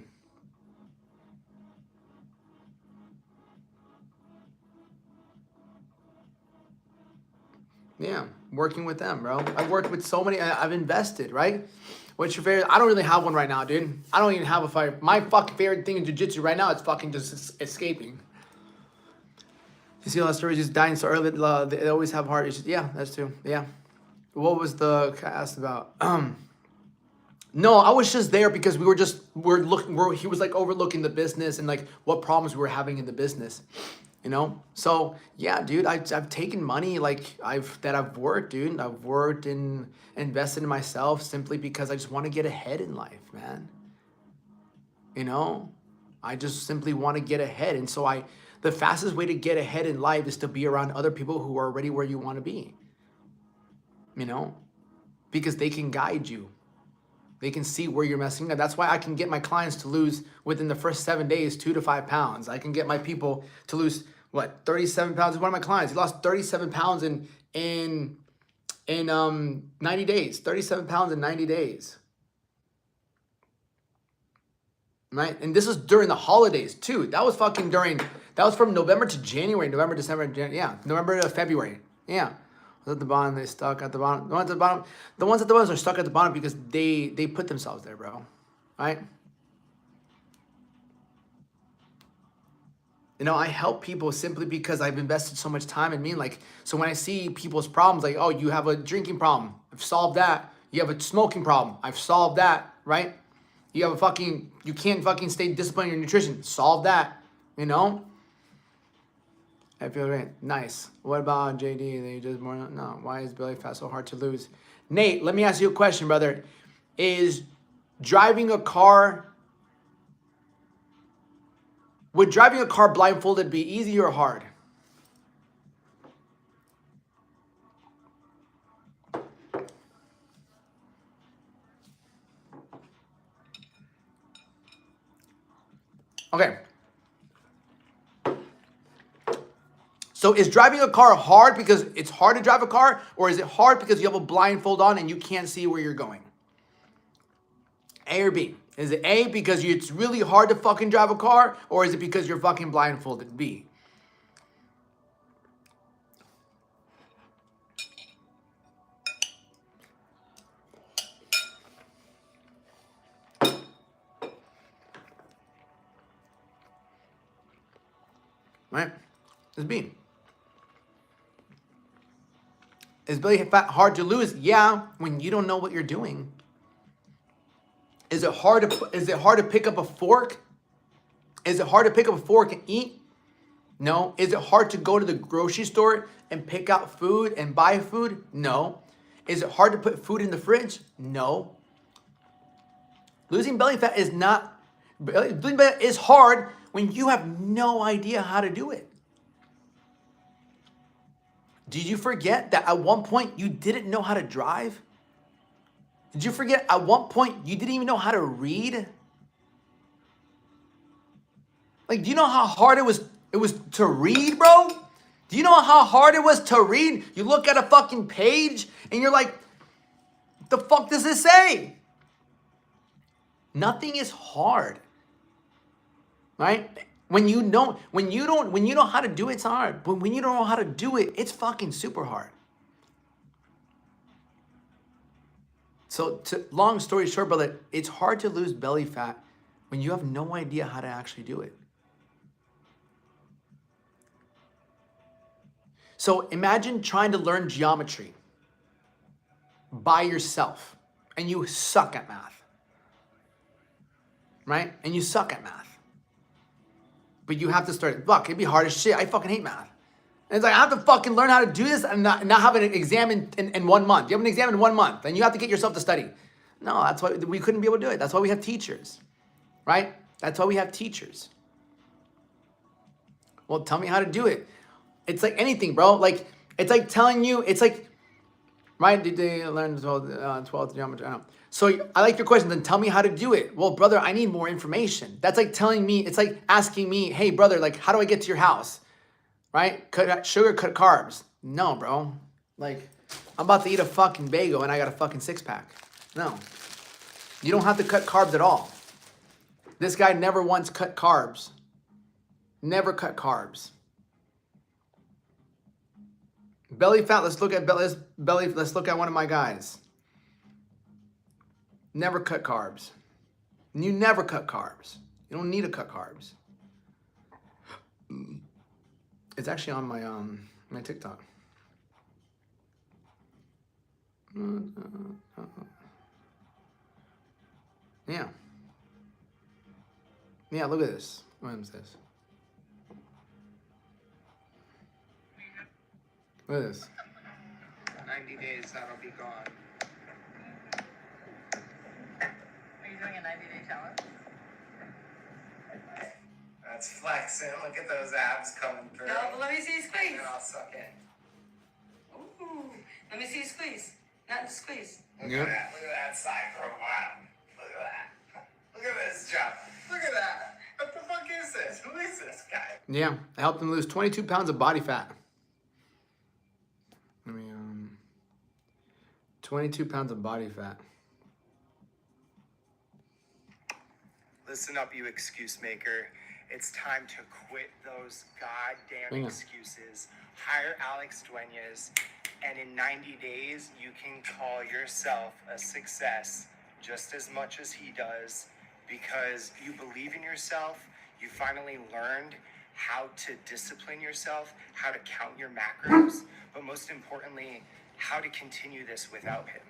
Yeah, working with them, bro. I've worked with so many. I've invested, right? What's your favorite? I don't really have one right now, dude. I don't even have a fight. My fucking favorite thing in jiu-jitsu right now is fucking just escaping. You see a lot of stories just dying so early. They always have heart issues. Yeah, that's true. Yeah. What was the I asked about? No, I was just there because we're looking. He was like overlooking the business and like what problems we were having in the business, you know. So yeah, dude, I've taken money like I've worked, dude. I've worked and invested in myself simply because I just want to get ahead in life, man. You know, I just simply want to get ahead, and so the fastest way to get ahead in life is to be around other people who are already where you want to be. You know, because they can guide you. They can see where you're messing up. That's why I can get my clients to lose within the first 7 days 2 to 5 pounds. I can get my people to lose 37 pounds. One of my clients, he lost 37 pounds in 90 days. 37 pounds in 90 days. Right? And this was during the holidays too. That was from November to January, November, December, November to February. Yeah. At the bottom, they stuck at the bottom. The ones at the bottom are stuck at the bottom because they put themselves there, bro. Right? You know, I help people simply because I've invested so much time in me. Like, so when I see people's problems, like, oh, you have a drinking problem, I've solved that. You have a smoking problem, I've solved that, right? You can't fucking stay disciplined in your nutrition, solve that, you know? I feel great. Nice. What about JD? They just more. No. Why is belly fat so hard to lose? Nate, let me ask you a question, brother. Would driving a car blindfolded be easy or hard? Okay. So is driving a car hard because it's hard to drive a car, or is it hard because you have a blindfold on and you can't see where you're going? A or B? Is it A because it's really hard to fucking drive a car, or is it because you're fucking blindfolded? B. Right? It's B. Is belly fat hard to lose? Yeah, when you don't know what you're doing. Is it hard to pick up a fork? Is it hard to pick up a fork and eat? No. Is it hard to go to the grocery store and pick out food and buy food? No. Is it hard to put food in the fridge? No. Losing belly fat is not, losing belly fat is hard when you have no idea how to do it. Did you forget that at one point you didn't know how to drive? Did you forget at one point you didn't even know how to read? Like, do you know how hard it was to read, bro? Do you know how hard it was to read? You look at a fucking page and you're like, the fuck does this say? Nothing is hard. Right? When you know how to do it, it's hard. But when you don't know how to do it, it's fucking super hard. So long story short, brother, it's hard to lose belly fat when you have no idea how to actually do it. So imagine trying to learn geometry by yourself and you suck at math. Right? And you suck at math. But you have to start, fuck, it'd be hard as shit. I fucking hate math. And it's like, I have to fucking learn how to do this and not have an exam in 1 month. You have an exam in 1 month and you have to get yourself to study. No, that's why we couldn't be able to do it. That's why we have teachers, right? That's why we have teachers. Well, tell me how to do it. It's like anything, bro. Like, it's like telling you, it's like, right? Did they learn 12th geometry? I don't know. So I like your question, then tell me how to do it. Well, brother, I need more information. That's like telling me, it's like asking me, hey, brother, like, how do I get to your house? Right? Cut sugar, cut carbs. No, bro. Like, I'm about to eat a fucking bagel and I got a fucking 6-pack. No. You don't have to cut carbs at all. This guy never once cut carbs. Never cut carbs. Belly fat, let's look at let's look at one of my guys. Never cut carbs. You never cut carbs. You don't need to cut carbs. It's actually on my TikTok. Yeah. Yeah, look at this. What is this? Look at this. 90 days, that'll be gone. Are you doing a 90-day challenge? That's flexing. Look at those abs coming through. No, but let me see you squeeze. And I'll suck in. Ooh, let me see you squeeze. Not to squeeze. Look Yep. at that. Look at that side profile. Look at that. Look at this jump. Look at that. What the fuck is this? Who is this guy? Yeah, I helped him lose 22 pounds of body fat. 22 pounds of body fat. Listen up, you excuse maker. It's time to quit those goddamn Hang on. excuses. Hire Alex Duenas, and in 90 days, you can call yourself a success just as much as he does, because you believe in yourself. You finally learned how to discipline yourself, how to count your macros, but most importantly, how to continue this without him.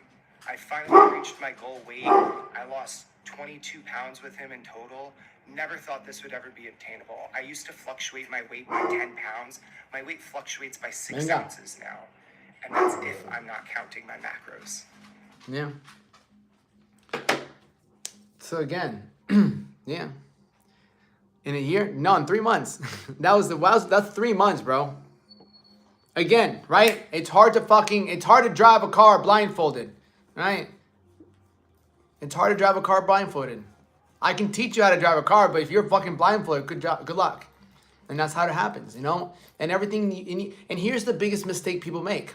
I finally reached my goal weight. I lost 22 pounds with him in total. Never thought this would ever be obtainable. I used to fluctuate my weight by 10 pounds. My weight fluctuates by 6 Venga. ounces now. And that's if I'm not counting my macros. Yeah. So again, yeah. In a year? No, in 3 months. That's 3 months, bro. Again, right? It's hard to drive a car blindfolded, right? It's hard to drive a car blindfolded. I can teach you how to drive a car, but if you're fucking blindfolded, good luck. And that's how it happens, you know? And everything, and here's the biggest mistake people make.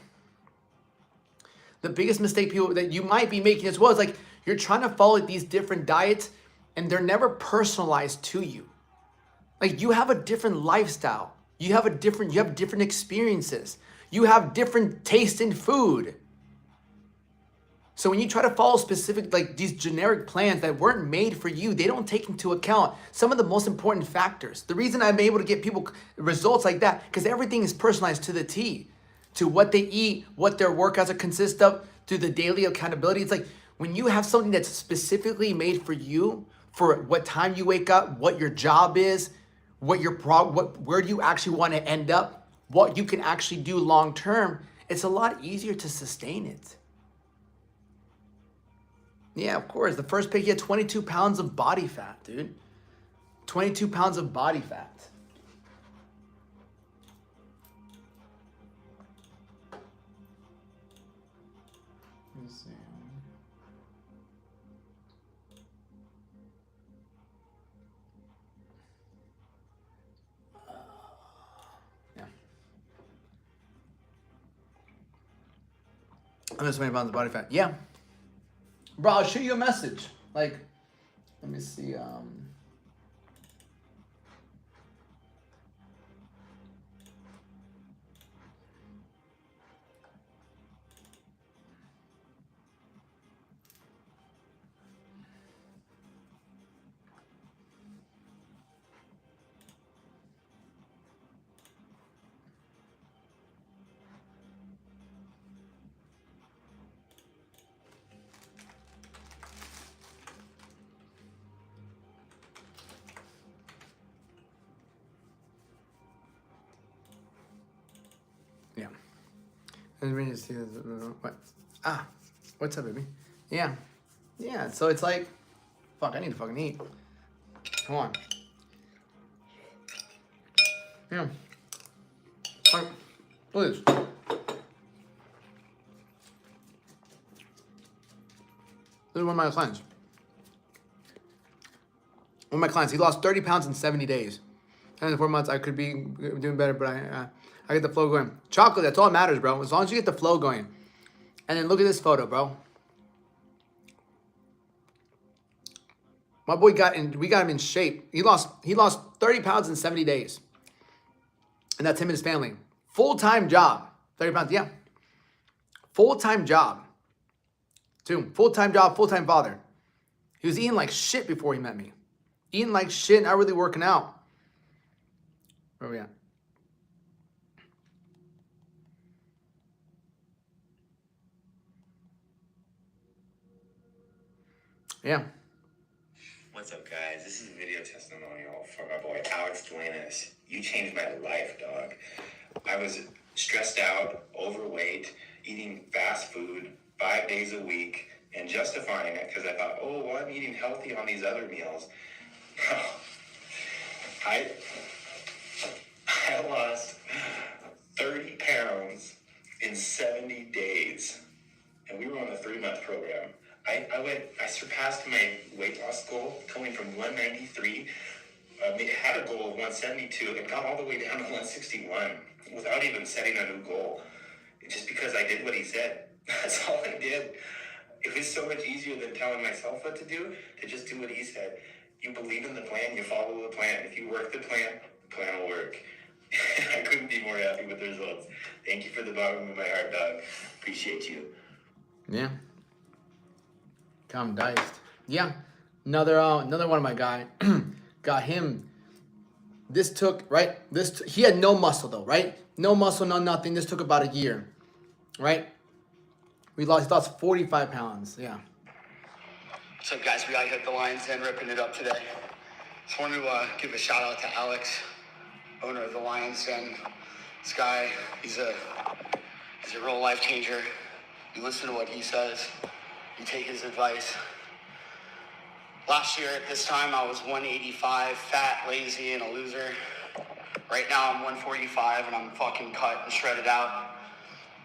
The biggest mistake that you might be making as well is like, you're trying to follow these different diets and they're never personalized to you. Like, you have a different lifestyle. You have different experiences. You have different taste in food. So when you try to follow specific, like these generic plans that weren't made for you, they don't take into account some of the most important factors. The reason I'm able to get people results like that, because everything is personalized to the T, to what they eat, what their workouts consist of, to the daily accountability. It's like when you have something that's specifically made for you, for what time you wake up, what your job is, where do you actually want to end up, what you can actually do long term, it's a lot easier to sustain it. Yeah, of course. The first pick, he had 22 pounds of body fat, dude. 22 pounds of body fat. Let me see. Yeah. I'm just 20 pounds of body fat. Yeah. Bro, I'll shoot you a message. Like, let me see. Yeah. And we need to see this. What? Ah, what's up, baby? Yeah. Yeah, so it's like, fuck, I need to fucking eat. Come on. Yeah. Like, look at this. This is one of my clients. One of my clients, he lost 30 pounds in 70 days. And in 4 months, I could be doing better, but I get the flow going. Chocolate, that's all that matters, bro. As long as you get the flow going. And then look at this photo, bro. My boy we got him in shape. He lost 30 pounds in 70 days. And that's him and his family. Full-time job. 30 pounds, yeah. Full-time job. Too. Full-time job, full-time father. He was eating like shit before he met me. Eating like shit, not really working out. Where are we at? Yeah. What's up, guys? This is a video testimonial for my boy Alex Duenas. You changed my life, dog. I was stressed out, overweight, eating fast food 5 days a week, and justifying it because I thought, oh, well, I'm eating healthy on these other meals. I lost 30 pounds in 70 days, and we were on the 3-month program. I surpassed my weight loss goal, going from 193, had a goal of 172, and got all the way down to 161 without even setting a new goal. Just because I did what he said. That's all I did. It was so much easier than telling myself what to do, to just do what he said. You believe in the plan, you follow the plan. If you work the plan will work. I couldn't be more happy with the results. Thank you for the bottom of my heart, dog. Appreciate you. Yeah. Come diced. Yeah. Another one of my guy got him. This took, right? He had no muscle though, right? No muscle, no nothing. This took about a year, right? He lost 45 pounds. Yeah. What's up, guys? We got hit the Lions Den, ripping it up today. Just wanted to give a shout out to Alex, owner of the Lions Den. This guy, he's a real life changer. You listen to what he says. You take his advice. Last year at this time, I was 185, fat, lazy, and a loser. Right now, I'm 145, and I'm fucking cut and shredded out.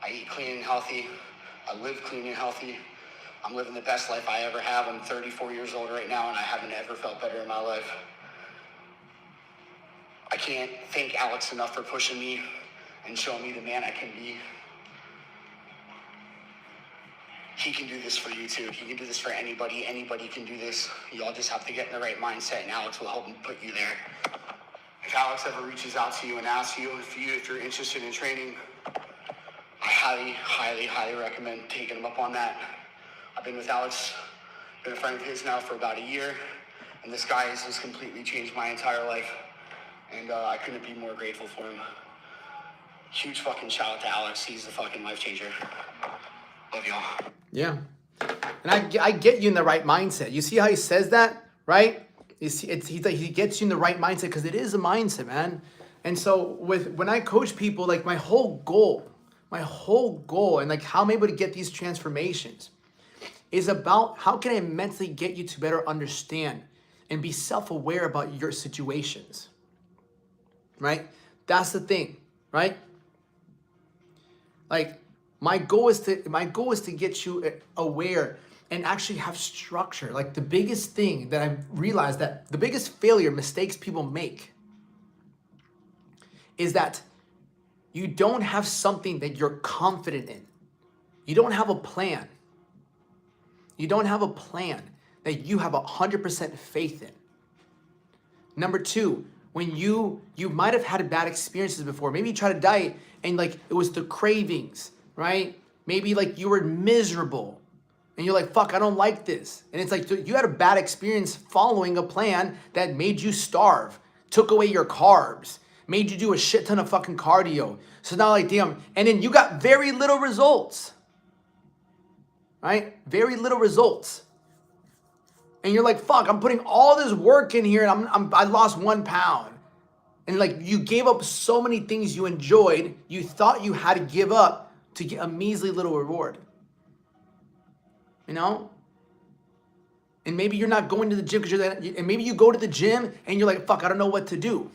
I eat clean and healthy. I live clean and healthy. I'm living the best life I ever have. I'm 34 years old right now, and I haven't ever felt better in my life. I can't thank Alex enough for pushing me and showing me the man I can be. He can do this for you too. He can do this for anybody. Anybody can do this. You all just have to get in the right mindset, and Alex will help put you there. If Alex ever reaches out to you and asks you if you're interested in training, I highly, highly, highly recommend taking him up on that. I've been with Alex, been a friend of his now for about a year, and this guy has just completely changed my entire life, and I couldn't be more grateful for him. Huge fucking shout out to Alex. He's the fucking life changer. Love y'all. Yeah. And I get you in the right mindset. You see how he says that, right? He's like, he gets you in the right mindset because it is a mindset, man. And so when I coach people, like my whole goal, and like how I'm able to get these transformations is about how can I mentally get you to better understand and be self-aware about your situations, right? That's the thing, right? Like my goal is to get you aware and actually have structure. Like the biggest thing that I've realized, that the biggest mistakes people make is that you don't have something that you're confident in. You don't have a plan. You don't have a plan that you have 100% faith in. Number two, when you might have had bad experiences before. Maybe you tried to diet and like it was the cravings, right? Maybe like you were miserable and you're like, fuck, I don't like this. And it's like you had a bad experience following a plan that made you starve, took away your carbs, made you do a shit ton of fucking cardio. So now like, damn, and then you got very little results, right? Very little results. And you're like, fuck, I'm putting all this work in here and I lost 1 pound. And like you gave up so many things you enjoyed, you thought you had to give up to get a measly little reward. You know? And maybe you're not going to the gym and maybe you go to the gym and you're like, fuck, I don't know what to do.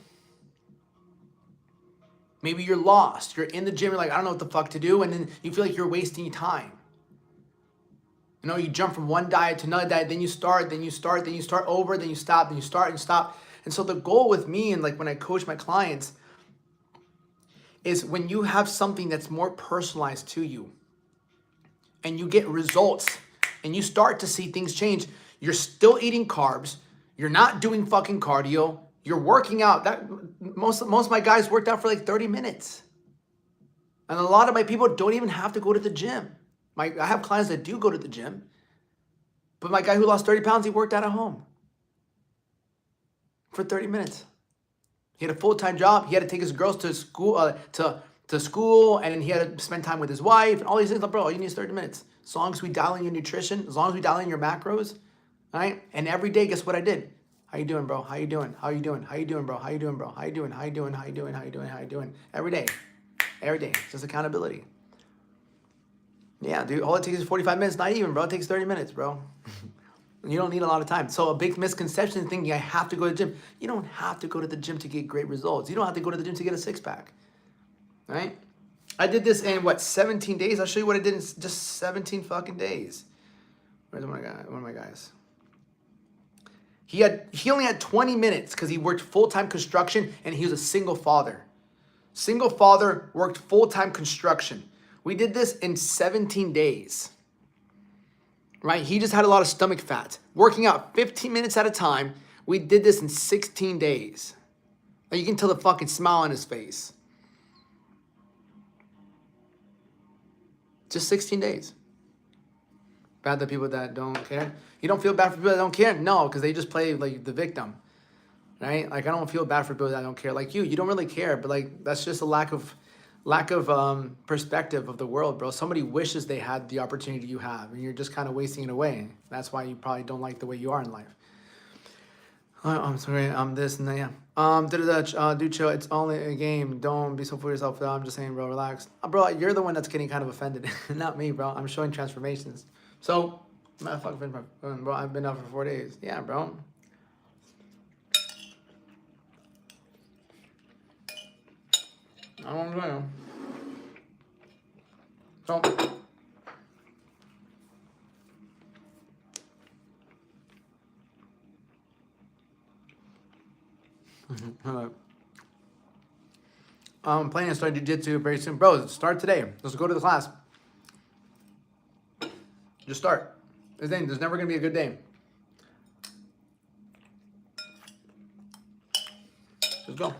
Maybe you're lost. You're in the gym, you're like, I don't know what the fuck to do. And then you feel like you're wasting time. You know, you jump from one diet to another diet, then you start over, then you stop, then you start and stop. And so the goal with me and like when I coach my clients is when you have something that's more personalized to you and you get results and you start to see things change, you're still eating carbs, you're not doing fucking cardio, you're working out. That most of my guys worked out for like 30 minutes. And a lot of my people don't even have to go to the gym. I have clients that do go to the gym, but my guy who lost 30 pounds, he worked out at home for 30 minutes. He had a full-time job. He had to take his girls to school, to school, and then he had to spend time with his wife and all these things. Like, bro, all you need is 30 minutes. As long as we dial in your nutrition, as long as we dial in your macros, right? And every day, guess what I did? How you doing, bro? How you doing? How you doing? How you doing, bro? How you doing, bro? How you doing? How you doing? How you doing? How you doing? How you doing? Every day. It's just accountability. Yeah, dude, all it takes is 45 minutes, not even, bro. It takes 30 minutes, bro. You don't need a lot of time. So a big misconception is thinking I have to go to the gym. You don't have to go to the gym to get great results. You don't have to go to the gym to get a six-pack, right? I did this in, 17 days? I'll show you what I did in just 17 fucking days. Where's one of my guys? He only had 20 minutes because he worked full-time construction and he was a single father. Single father, worked full-time construction. We did this in 17 days, right? He just had a lot of stomach fat. Working out 15 minutes at a time. We did this in 16 days. And you can tell the fucking smile on his face. Just 16 days. Bad for people that don't care. You don't feel bad for people that don't care? No, because they just play like the victim, right? Like I don't feel bad for people that don't care. Like you don't really care, but like that's just a lack of perspective of the world, bro. Somebody wishes they had the opportunity you have, and you're just kind of wasting it away. That's why you probably don't like the way you are in life. I'm sorry. This and that. Yeah. Do chill. It's only a game. Don't be so full of yourself. I'm just saying, bro. Relax, bro. You're the one that's getting kind of offended, not me, bro. I'm showing transformations. So, bro, I've been out for 4 days. Yeah, bro. I don't know. So, I'm planning to start jiu-jitsu very soon. Bro, start today. Let's go to the class. Just start. There's never going to be a good day. Just go.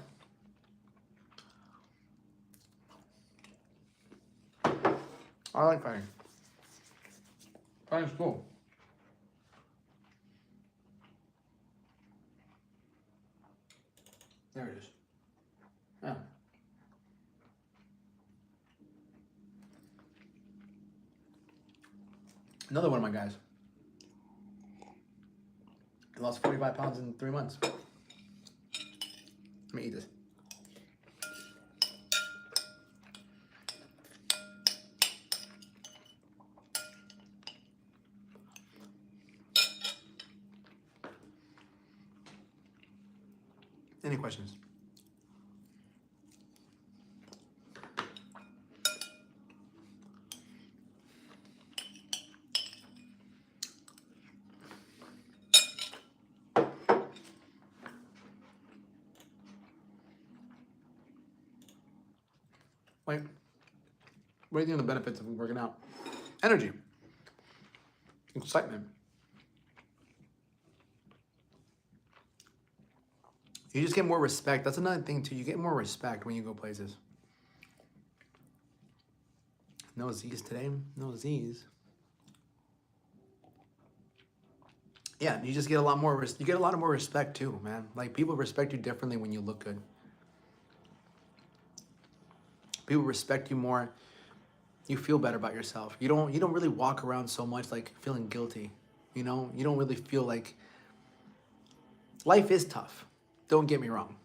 I like fighting. Fighting's cool. There it is. Yeah. Another one of my guys. lost 45 pounds in 3 months. Let me eat this. Any questions? Like, what do you think of the benefits of working out? Energy. Excitement. You just get more respect. That's another thing too. You get more respect when you go places. No Z's today. No Z's. Yeah, you just get a lot more. You get a lot more respect too, man. Like people respect you differently when you look good. People respect you more. You feel better about yourself. You don't really walk around so much like feeling guilty. You know, you don't really feel like life is tough. Don't get me wrong.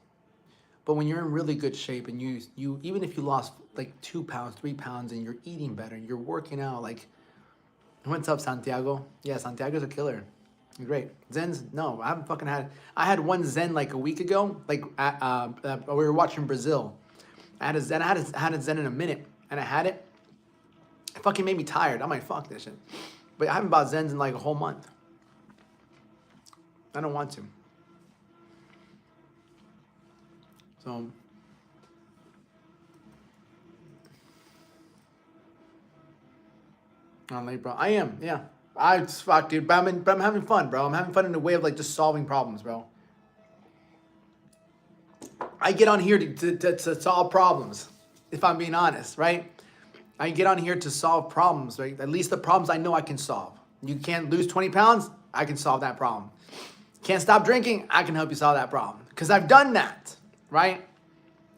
But when you're in really good shape and you even if you lost like 2 pounds, 3 pounds and you're eating better, you're working out, like, what's up, Santiago? Yeah, Santiago's a killer. Great. Zen's, no, I haven't fucking I had one Zen like a week ago. Like, we were watching Brazil. I had a Zen, I had a Zen in a minute, and I had it. It fucking made me tired. I'm like, fuck this shit. But I haven't bought Zens in like a whole month. I don't want to. So, I'm late, bro. I am, yeah. I just fuck, dude. But I'm having fun, bro. I'm having fun in a way of like just solving problems, bro. I get on here to solve problems, if I'm being honest, right? I get on here to solve problems, right? At least the problems I know I can solve. You can't lose 20 pounds, I can solve that problem. Can't stop drinking, I can help you solve that problem. Because I've done that, right?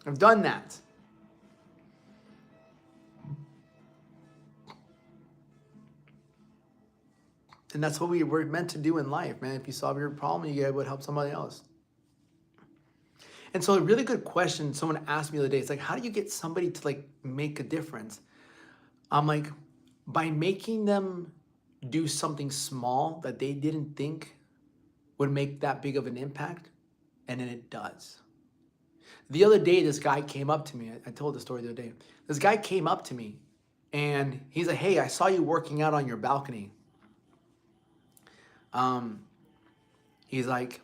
I've done that. And that's what we're meant to do in life, man. If you solve your problem, you get able to help somebody else. And so a really good question someone asked me the other day, it's like, how do you get somebody to like make a difference? I'm like, by making them do something small that they didn't think would make that big of an impact, and then it does. The other day, this guy came up to me. I told the story the other day. This guy came up to me, and he's like, hey, I saw you working out on your balcony. He's like,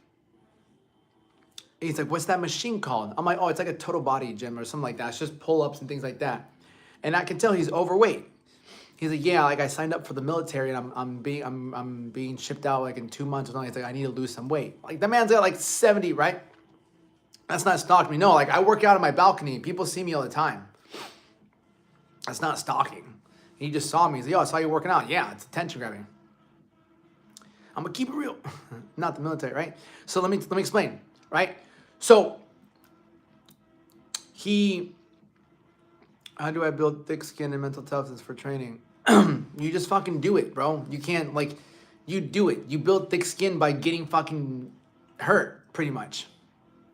what's that machine called? I'm like, oh, it's like a total body gym or something like that. It's just pull-ups and things like that. And I can tell he's overweight. He's like, yeah, like I signed up for the military and I'm being shipped out like in 2 months or something. He's like, I need to lose some weight. Like that man's got like 70, right? That's not stalking me. No, like I work out on my balcony. People see me all the time. That's not stalking. He just saw me. He's like, yo, I saw you working out. Yeah, it's attention grabbing. I'm gonna keep it real. Not the military, right? So let me explain, right? So how do I build thick skin and mental toughness for training? You just fucking do it, bro. You can't, like, you do it. You build thick skin by getting fucking hurt, pretty much.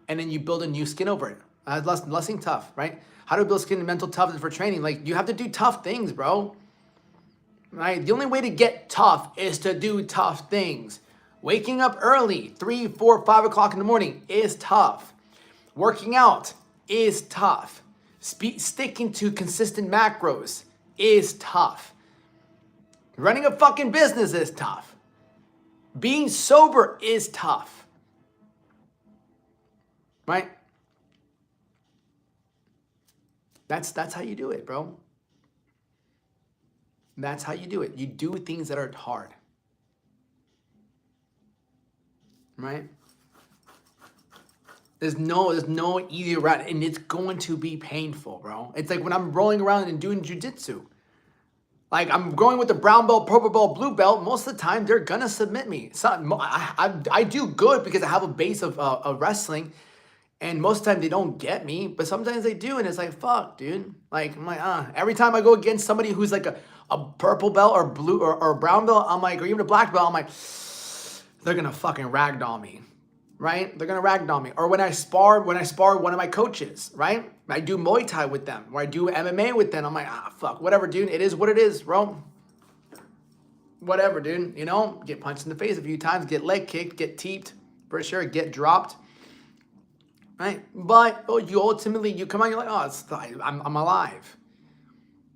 And then you build a new skin over it. Lessing tough, right? How to build skin and mental toughness for training. Like, you have to do tough things, bro. Right? The only way to get tough is to do tough things. Waking up early, 3, 4, 5 o'clock in the morning is tough. Working out is tough. Sticking to consistent macros is tough. Running a fucking business is tough. Being sober is tough. Right? That's how you do it, bro. That's how you do it. You do things that are hard. Right? There's no easy route, and it's going to be painful, bro. It's like when I'm rolling around and doing jiu-jitsu. Like, I'm going with the brown belt, purple belt, blue belt. Most of the time, they're going to submit me. I do good because I have a base of wrestling, and most of the time, they don't get me, but sometimes they do, and it's like, fuck, dude. Like, I'm like, Every time I go against somebody who's like a purple belt or blue or brown belt, I'm like, or even a black belt, I'm like, they're gonna fucking ragdoll me, right? They're gonna ragdoll me. Or when I spar one of my coaches, right? I do Muay Thai with them, or I do MMA with them. I'm like, fuck, whatever, dude. It is what it is, bro. Whatever, dude. You know, get punched in the face a few times, get leg kicked, get teeped, for sure, get dropped, right? But you ultimately, you come out, you're like, I'm alive.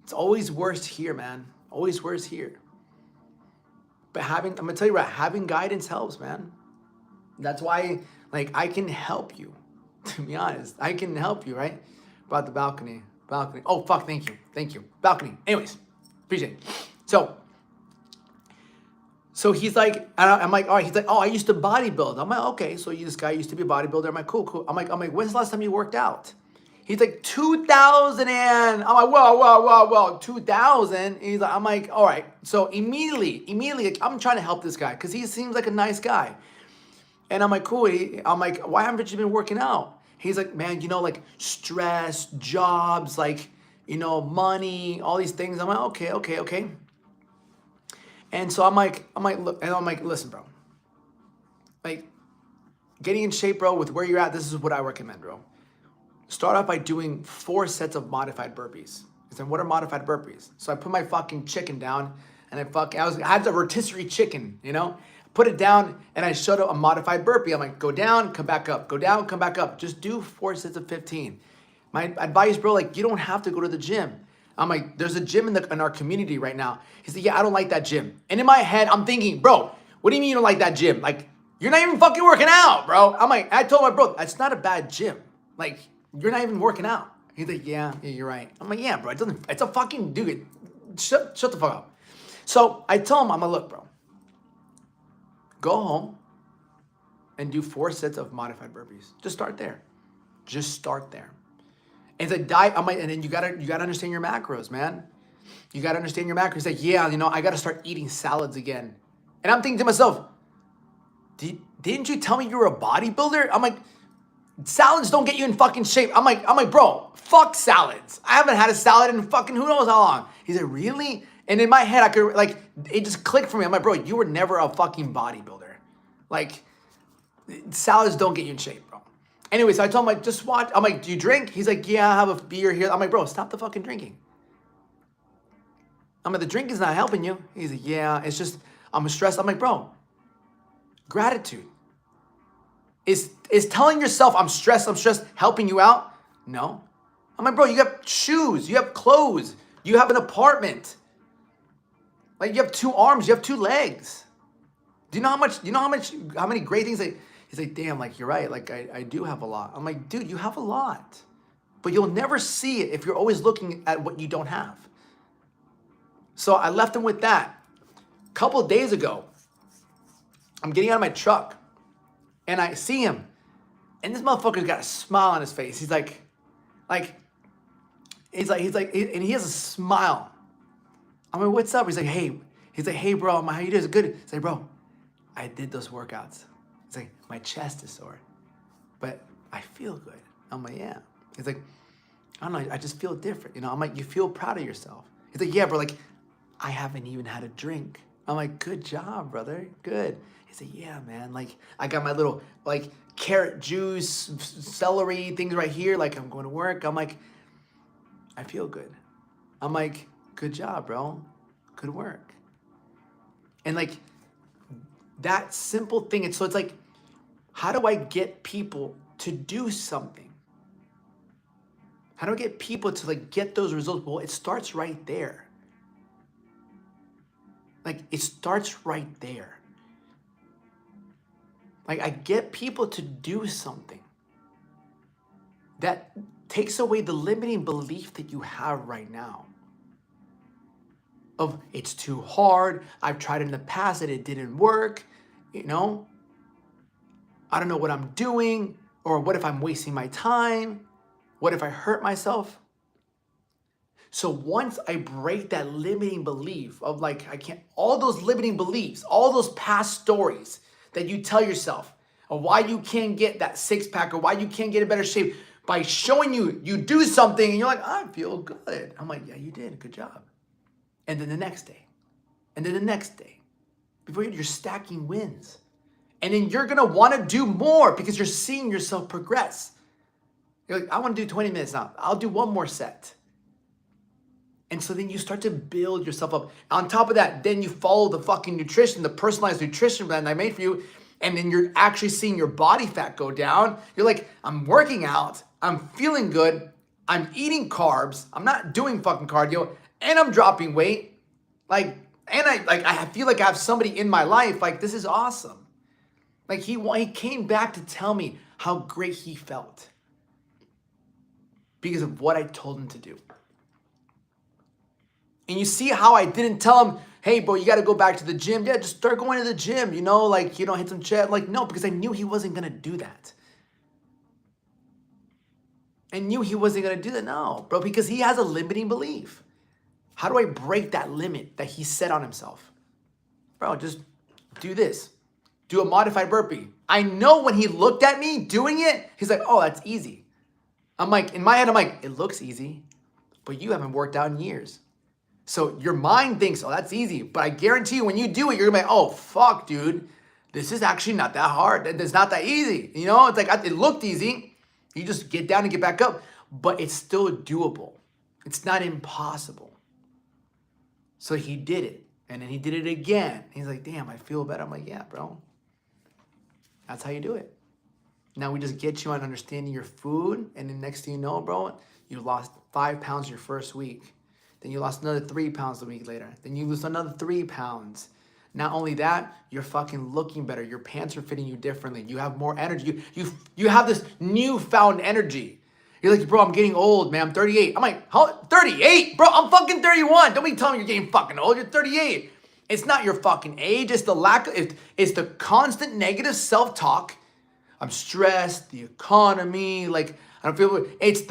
It's always worse here, man. Always worse here. But I'm gonna tell you right, having guidance helps, man. That's why, like, I can help you. To be honest, I can help you, right? About the balcony. Oh, fuck, thank you. Balcony. Anyways, appreciate it. So he's like, I'm like, all right. He's like, oh, I used to bodybuild. I'm like, okay, so this guy used to be a bodybuilder. I'm like, cool. I'm like, when's the last time you worked out? He's like, 2000 and, I'm like, whoa, 2000. He's like, I'm like, all right. So immediately, like, I'm trying to help this guy because he seems like a nice guy. And I'm like, cool. I'm like, why haven't you been working out? He's like, man, you know, like stress, jobs, like, you know, money, all these things. I'm like, okay. And so I'm like, look, and I'm like, listen, bro, like getting in shape, bro, with where you're at, this is what I recommend, bro. Start off by doing 4 sets of modified burpees. He said, what are modified burpees? So I put my fucking chicken down and I had the rotisserie chicken, you know, put it down and I showed up a modified burpee. I'm like, go down, come back up, go down, come back up. Just do 4 sets of 15. My advice, bro, like you don't have to go to the gym. I'm like, there's a gym in our community right now. He said, yeah, I don't like that gym. And in my head, I'm thinking, bro, what do you mean you don't like that gym? Like, you're not even fucking working out, bro. I'm like, I told my bro, that's not a bad gym. Like, you're not even working out. He's like, yeah, you're right. I'm like, yeah, bro, it's a fucking, dude, shut the fuck up. So I told him, I'm like, look, bro, go home and do 4 sets of modified burpees. Just start there. And the diet, I'm like, and then you gotta understand your macros, man. You gotta understand your macros. He's like, yeah, you know, I gotta start eating salads again. And I'm thinking to myself, didn't you tell me you were a bodybuilder? I'm like, salads don't get you in fucking shape. I'm like, bro, fuck salads. I haven't had a salad in fucking who knows how long. He said, really? And in my head, I could, like, it just clicked for me. I'm like, bro, you were never a fucking bodybuilder. Like, salads don't get you in shape, bro. Anyway, so I told him, like, just watch. I'm like, do you drink? He's like, yeah, I have a beer here. I'm like, bro, stop the fucking drinking. I'm like, the drink is not helping you. He's like, yeah, it's just, I'm stressed. I'm like, bro, gratitude. Is telling yourself I'm stressed helping you out? No. I'm like, bro, you have shoes, you have clothes, you have an apartment. Like, you have 2 arms, you have 2 legs. Do you know how many great things he's like, damn, like, you're right. Like, I do have a lot. I'm like, dude, you have a lot. But you'll never see it if you're always looking at what you don't have. So I left him with that. A couple of days ago, I'm getting out of my truck and I see him. And this motherfucker's got a smile on his face. He's like, and he has a smile. I'm like, what's up? He's like, hey, bro. I'm like, how you doing? It's good. He's like, bro, I did those workouts. He's like, my chest is sore, but I feel good. I'm like, yeah. He's like, I don't know, I just feel different. You know, I'm like, you feel proud of yourself. He's like, yeah, bro, like, I haven't even had a drink. I'm like, good job, brother, good. He's like, yeah, man, like, I got my little, like, carrot juice, celery, things right here, like, I'm going to work. I'm like, I feel good. I'm like, good job, bro, good work. And, like, that simple thing, so it's like, how do I get people to do something? How do I get people to, like, get those results? Well, it starts right there. Like, it starts right there. Like, I get people to do something that takes away the limiting belief that you have right now. Of, it's too hard, I've tried in the past and it didn't work, you know? I don't know what I'm doing, or what if I'm wasting my time? What if I hurt myself? So once I break that limiting belief of, like, I can't, all those limiting beliefs, all those past stories that you tell yourself of why you can't get that 6-pack or why you can't get in better shape, by showing you do something and you're like, I feel good. I'm like, yeah, you did, good job. And then the next day, and then the next day, before you're stacking wins. And then you're going to want to do more because you're seeing yourself progress. You're like, I want to do 20 minutes now. I'll do one more set. And so then you start to build yourself up. On top of that, then you follow the fucking nutrition, the personalized nutrition plan I made for you. And then you're actually seeing your body fat go down. You're like, I'm working out. I'm feeling good. I'm eating carbs. I'm not doing fucking cardio. And I'm dropping weight. I feel like I have somebody in my life. Like, this is awesome. Like, he came back to tell me how great he felt because of what I told him to do. And you see how I didn't tell him, hey, bro, you got to go back to the gym. Yeah, just start going to the gym, hit some chest. Like, no, because I knew he wasn't going to do that. I knew he wasn't going to do that. No, bro, because he has a limiting belief. How do I break that limit that he set on himself? Bro, just do this. Do a modified burpee. I know when he looked at me doing it, he's like, oh, that's easy. I'm like, in my head, I'm like, it looks easy, but you haven't worked out in years. So your mind thinks, oh, that's easy. But I guarantee you, when you do it, you're gonna be like, oh, fuck, dude. This is actually not that hard. It's not that easy. It's like, it looked easy. You just get down and get back up. But it's still doable. It's not impossible. So he did it. And then he did it again. He's like, damn, I feel better. I'm like, yeah, bro. That's how you do it. Now we just get you on understanding your food. And then next thing you know, bro, you lost 5 pounds your first week. Then you lost another 3 pounds a week later. Then you lose another 3 pounds. Not only that, you're fucking looking better. Your pants are fitting you differently. You have more energy. You have this newfound energy. You're like, bro, I'm getting old, man. I'm 38. I'm like, how? 38? Bro, I'm fucking 31. Don't be telling me you're getting fucking old. You're 38. It's not your fucking age. It's it's the constant negative self-talk. I'm stressed, the economy, I don't feel, it's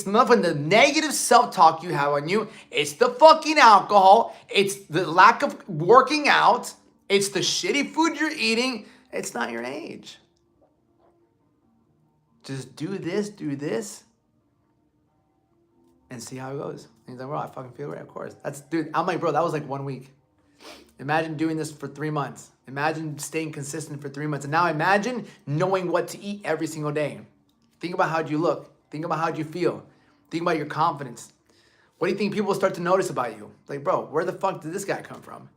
nothing, the negative self-talk you have on you. It's the fucking alcohol. It's the lack of working out. It's the shitty food you're eating. It's not your age. Just do this, and see how it goes. And he's like, bro, I fucking feel great, of course. I'm like, bro, that was like 1 week. Imagine doing this for 3 months. Imagine staying consistent for 3 months. And now imagine knowing what to eat every single day. Think about how you look. Think about how you feel. Think about your confidence. What do you think people start to notice about you? Like, bro, where the fuck did this guy come from?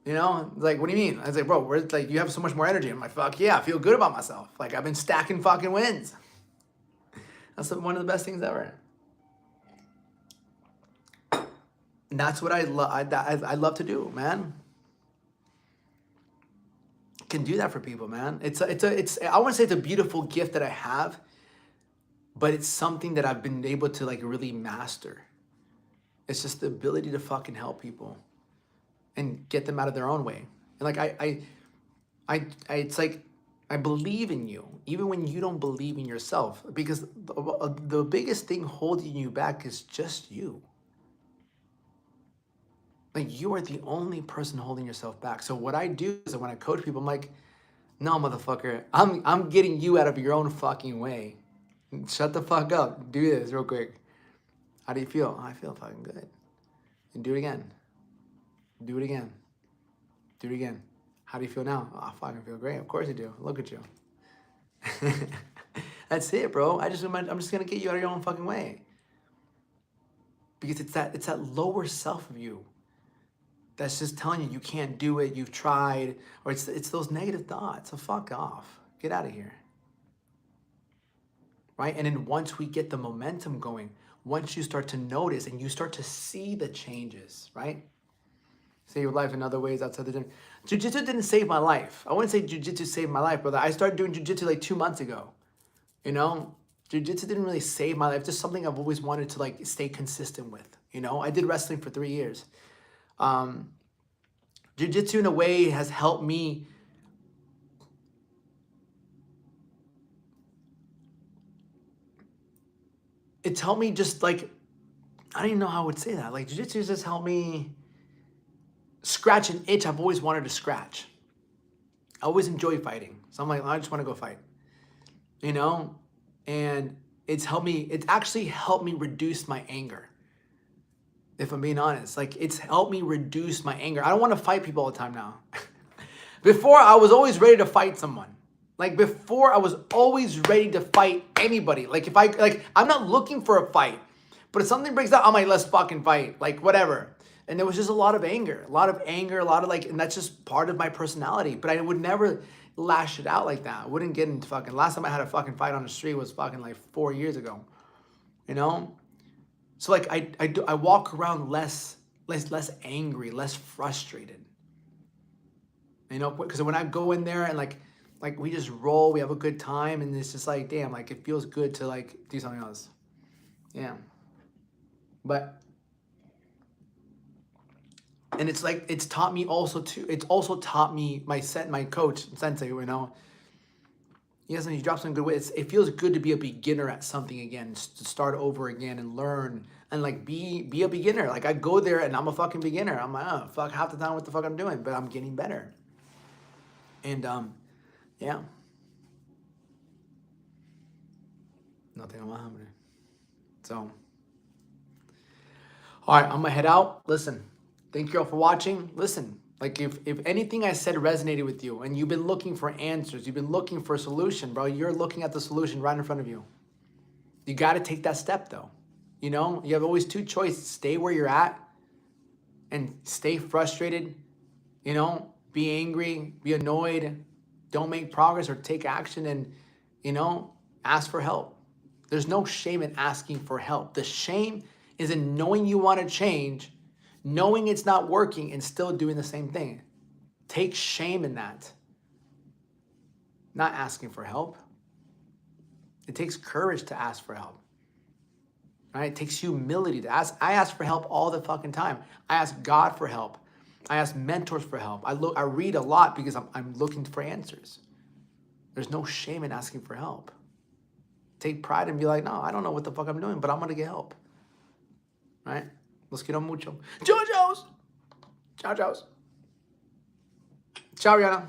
Like, what do you mean? I was like, bro, you have so much more energy. I'm like, fuck yeah, I feel good about myself. Like, I've been stacking fucking wins. That's one of the best things ever. And that's what I love to do, man. Can do that for people, man. I want to say it's a beautiful gift that I have, but it's something that I've been able to really master. It's just the ability to fucking help people and get them out of their own way. And it's like I believe in you, even when you don't believe in yourself, because the biggest thing holding you back is just you. Like, you are the only person holding yourself back. So what I do is that when I coach people, I'm like, no, motherfucker, I'm getting you out of your own fucking way. Shut the fuck up. Do this real quick. How do you feel? I feel fucking good. And do it again. Do it again. Do it again. How do you feel now? Oh, I fucking feel great. Of course you do. Look at you. That's it, bro. I'm just gonna get you out of your own fucking way. Because it's that lower self of you that's just telling you can't do it, you've tried, or it's those negative thoughts. So fuck off. Get out of here. Right? And then once we get the momentum going, once you start to notice and you start to see the changes, right? Save your life in other ways outside the gym. Jiu-jitsu didn't save my life. I wouldn't say jiu-jitsu saved my life, brother. I started doing jiu-jitsu like 2 months ago. Jiu-jitsu didn't really save my life. Just something I've always wanted to stay consistent with. I did wrestling for 3 years. Jiu-jitsu in a way has helped me it's helped me just I don't even know how I would say that. Jiu-jitsu just helped me scratch an itch I've always wanted to scratch. I always enjoy fighting. So I'm like, I just want to go fight. And it's actually helped me reduce my anger. If I'm being honest, it's helped me reduce my anger. I don't want to fight people all the time now. Before, I was always ready to fight someone. Like before, I was always ready to fight anybody. Like if I'm not looking for a fight, but if something breaks out, I'm like, let's fucking fight. Like whatever. And there was just a lot of anger, and that's just part of my personality. But I would never lash it out like that. I wouldn't get into fucking, last time I had a fucking fight on the street was fucking like 4 years ago, you know? So like I walk around less angry, less frustrated, you know? Because when I go in there and like we just roll, we have a good time, and it's just like, damn, like it feels good to like do something else. Yeah. But, and it's like, it's taught me also too, it's also taught me my coach, sensei, you know, yes, and he drops some good ways. It feels good to be a beginner at something again, to start over again and learn and like be a beginner. Like I go there and I'm a fucking beginner. I'm like, oh, fuck, half the time what the fuck I'm doing, but I'm getting better. And, yeah. Nothing on my hammer. So, all right, I'm gonna head out. Listen, thank you all for watching. Listen, like if anything I said resonated with you and you've been looking for answers, you've been looking for a solution, bro, you're looking at the solution right in front of you. You got to take that step though. You know, you have always two choices: stay where you're at and stay frustrated, you know, be angry, be annoyed, don't make progress or take action, and, you know, ask for help. There's no shame in asking for help. The shame is in knowing you want to change, knowing it's not working, and still doing the same thing. Take shame in that. Not asking for help. It takes courage to ask for help. Right? It takes humility to ask. I ask for help all the fucking time. I ask God for help. I ask mentors for help. I read a lot because I'm looking for answers. There's no shame in asking for help. Take pride and be like, no, I don't know what the fuck I'm doing, but I'm gonna get help. Right? Los quiero mucho. Chojos! Ciao, ciao. Ciao, Rihanna.